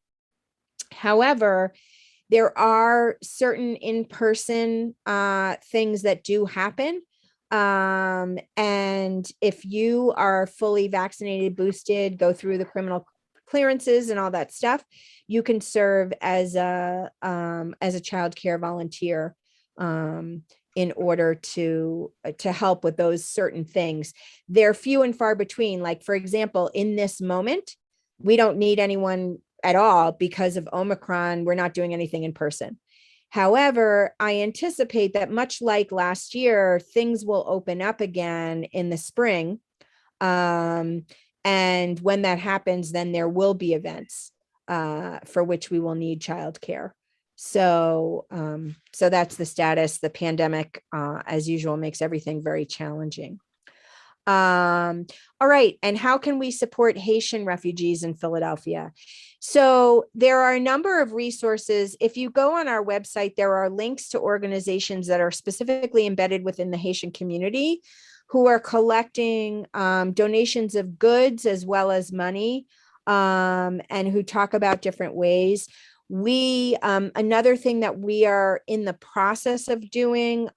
However, there are certain in-person things that do happen. And if you are fully vaccinated, boosted, go through the criminal clearances and all that stuff, you can serve as a childcare volunteer in order to help with those certain things. They're few and far between. Like, for example, in this moment, we don't need anyone at all because of Omicron. We're not doing anything in person. However, I anticipate that much like last year, things will open up again in the spring. And when that happens, then there will be events for which we will need childcare. So that's the status. The pandemic, as usual, makes everything very challenging. All right. And how can we support Haitian refugees in Philadelphia? So there are a number of resources. If you go on our website, there are links to organizations that are specifically embedded within the Haitian community who are collecting donations of goods as well as money, and who talk about different ways. Another thing that we are in the process of doing,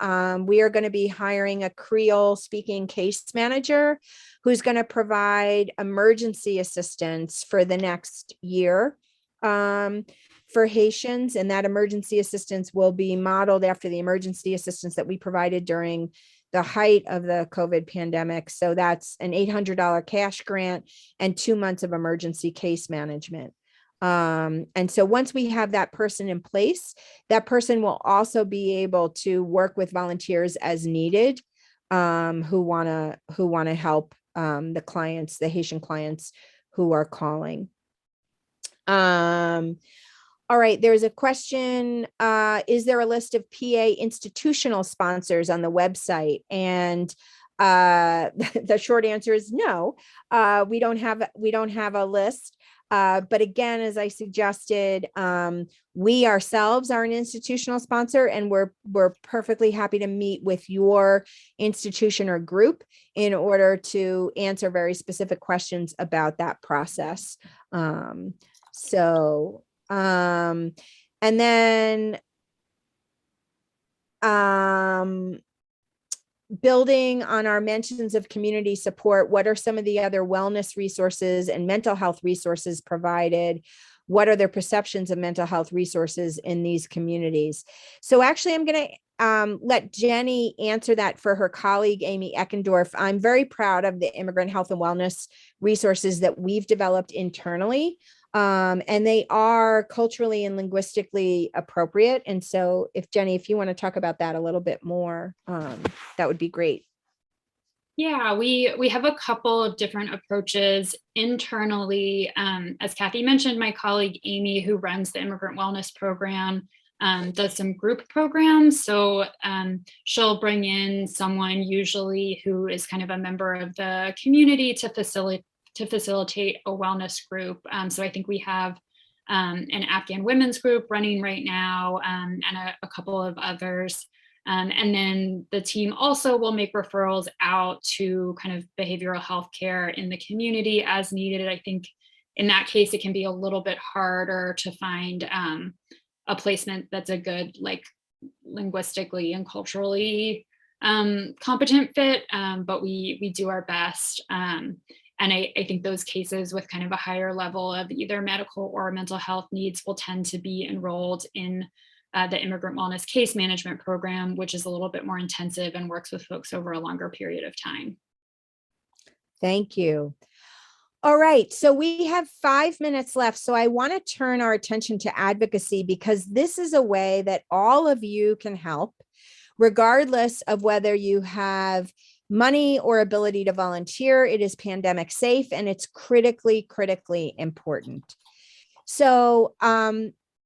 we are going to be hiring a Creole speaking case manager who's going to provide emergency assistance for the next year for Haitians. And that emergency assistance will be modeled after the emergency assistance that we provided during the height of the COVID pandemic. So that's an $800 cash grant and 2 months of emergency case management. And so once we have that person in place, that person will also be able to work with volunteers as needed, who want to help the clients, the Haitian clients who are calling. All right, there's a question. Is there a list of PA institutional sponsors on the website? And the short answer is no. We don't have a list. But again, as I suggested, we ourselves are an institutional sponsor, and we're perfectly happy to meet with your institution or group in order to answer very specific questions about that process. And then building on our mentions of community support, what are some of the other wellness resources and mental health resources provided? What are their perceptions of mental health resources in these communities? So actually, I'm going to let Jenny answer that for her colleague, Amy Eckendorf. I'm very proud of the immigrant health and wellness resources that we've developed internally. And they are culturally and linguistically appropriate. And so if Jenny, if you want to talk about that a little bit more, that would be great. Yeah, we have a couple of different approaches internally. As Kathy mentioned, my colleague Amy, who runs the Immigrant Wellness Program, does some group programs. So she'll bring in someone usually who is kind of a member of the community to facilitate a wellness group. So I think we have an Afghan women's group running right now, and a couple of others. And then the team also will make referrals out to kind of behavioral health care in the community as needed. I think in that case, it can be a little bit harder to find a placement that's a good, like, linguistically and culturally competent fit, but we do our best. And I think those cases with kind of a higher level of either medical or mental health needs will tend to be enrolled in the Immigrant Wellness Case Management Program, which is a little bit more intensive and works with folks over a longer period of time. Thank you. All right, so we have 5 minutes left. So I want to turn our attention to advocacy, because this is a way that all of you can help, regardless of whether you have money or ability to volunteer. It is pandemic safe, and it's critically, critically important. So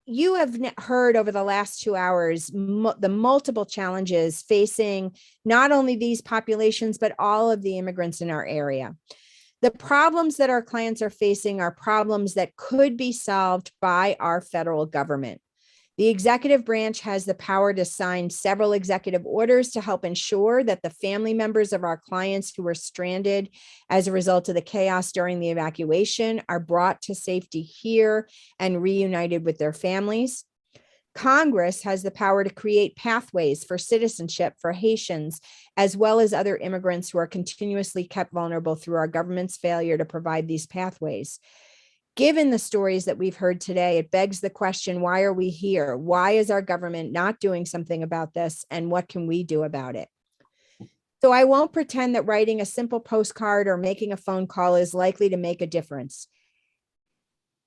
you have heard over the last 2 hours the multiple challenges facing not only these populations, but all of the immigrants in our area. The problems that our clients are facing are problems that could be solved by our federal government. The executive branch has the power to sign several executive orders to help ensure that the family members of our clients who were stranded as a result of the chaos during the evacuation are brought to safety here and reunited with their families. Congress has the power to create pathways for citizenship for Haitians, as well as other immigrants who are continuously kept vulnerable through our government's failure to provide these pathways. Given the stories that we've heard today, it begs the question, why are we here? Why is our government not doing something about this? And what can we do about it? So I won't pretend that writing a simple postcard or making a phone call is likely to make a difference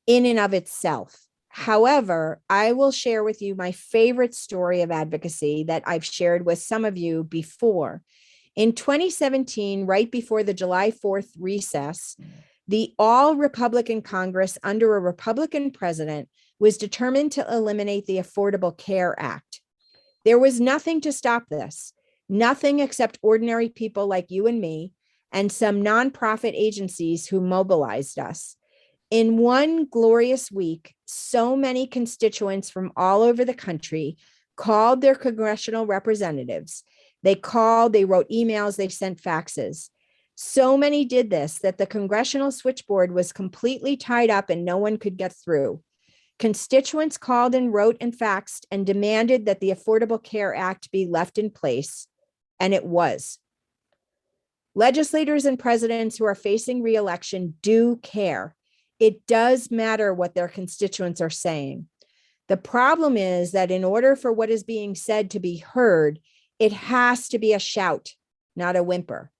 in and of itself. However, I will share with you my favorite story of advocacy that I've shared with some of you before. In 2017, right before the July 4th recess, the all-Republican Congress under a Republican president was determined to eliminate the Affordable Care Act. There was nothing to stop this, nothing except ordinary people like you and me, and some nonprofit agencies who mobilized us. In one glorious week, so many constituents from all over the country called their congressional representatives. They called, they wrote emails, they sent faxes. So many did this that the congressional switchboard was completely tied up and no one could get through. Constituents called and wrote and faxed and demanded that the Affordable Care Act be left in place, and it was. Legislators and presidents who are facing re-election do care. It does matter what their constituents are saying. The problem is that in order for what is being said to be heard, it has to be a shout, not a whimper.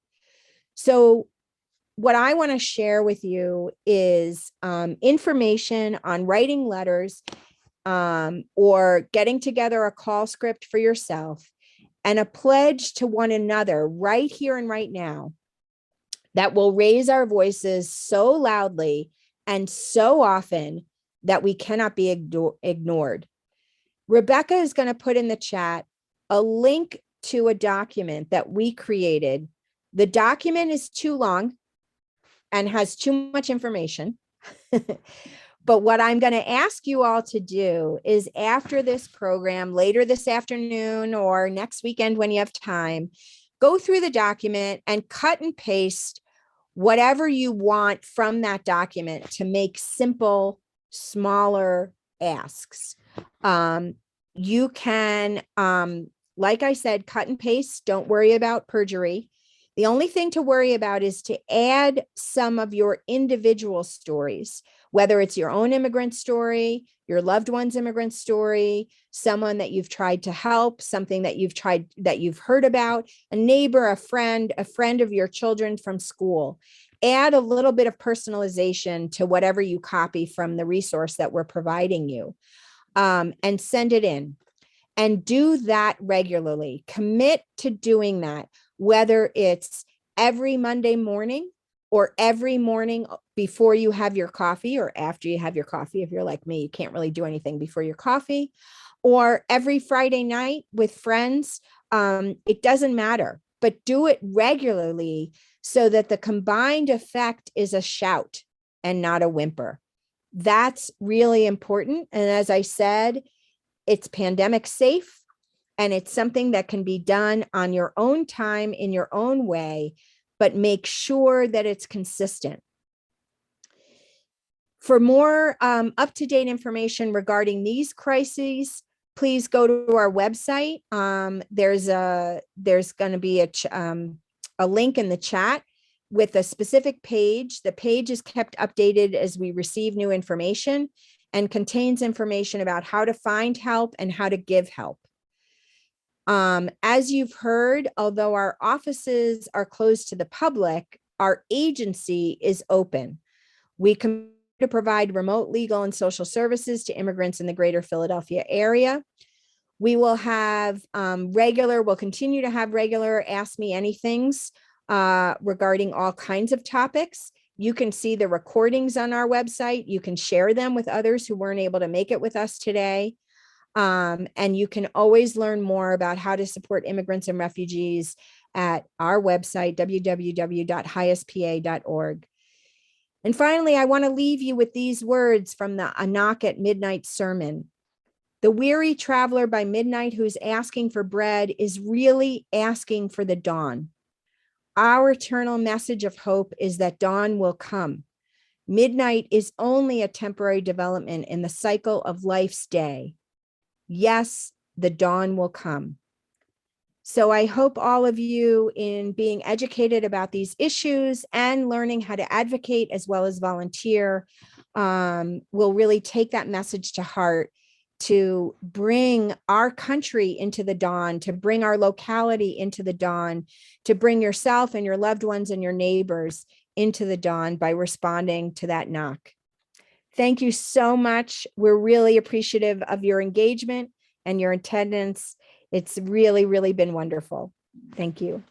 So what I want to share with you is information on writing letters or getting together a call script for yourself, and a pledge to one another right here and right now that will raise our voices so loudly and so often that we cannot be ignored. Rebecca is going to put in the chat a link to a document that we created. The document is too long and has too much information. But what I'm going to ask you all to do is, after this program, later this afternoon or next weekend when you have time, go through the document and cut and paste whatever you want from that document to make simple, smaller asks. You can, like I said, cut and paste. Don't worry about perjury. The only thing to worry about is to add some of your individual stories, whether it's your own immigrant story, your loved one's immigrant story, someone that you've tried to help, something that you've heard about, a neighbor, a friend of your children from school. Add a little bit of personalization to whatever you copy from the resource that we're providing you, and send it in. And do that regularly. Commit to doing that, whether it's every Monday morning or every morning before you have your coffee or after you have your coffee. If you're like me, you can't really do anything before your coffee, or every Friday night with friends. It doesn't matter, but do it regularly so that the combined effect is a shout and not a whimper. That's really important. And as I said, it's pandemic safe, and it's something that can be done on your own time in your own way, but make sure that it's consistent. For more up-to-date information regarding these crises, please go to our website. There's going to be a link in the chat with a specific page. The page is kept updated as we receive new information and contains information about how to find help and how to give help. As you've heard, although our offices are closed to the public, our agency is open. We can provide remote legal and social services to immigrants in the greater Philadelphia area. We will have we'll continue to have regular Ask Me Anythings regarding all kinds of topics. You can see the recordings on our website. You can share them with others who weren't able to make it with us today. And you can always learn more about how to support immigrants and refugees at our website, www.hiaspa.org. And finally, I want to leave you with these words from the A Knock at Midnight sermon. The weary traveler by midnight who's asking for bread is really asking for the dawn. Our eternal message of hope is that dawn will come. Midnight is only a temporary development in the cycle of life's day. Yes, the dawn will come. So I hope all of you, in being educated about these issues and learning how to advocate as well as volunteer, will really take that message to heart, to bring our country into the dawn, to bring our locality into the dawn, to bring yourself and your loved ones and your neighbors into the dawn by responding to that knock. Thank you so much. We're really appreciative of your engagement and your attendance. It's really, really been wonderful. Thank you.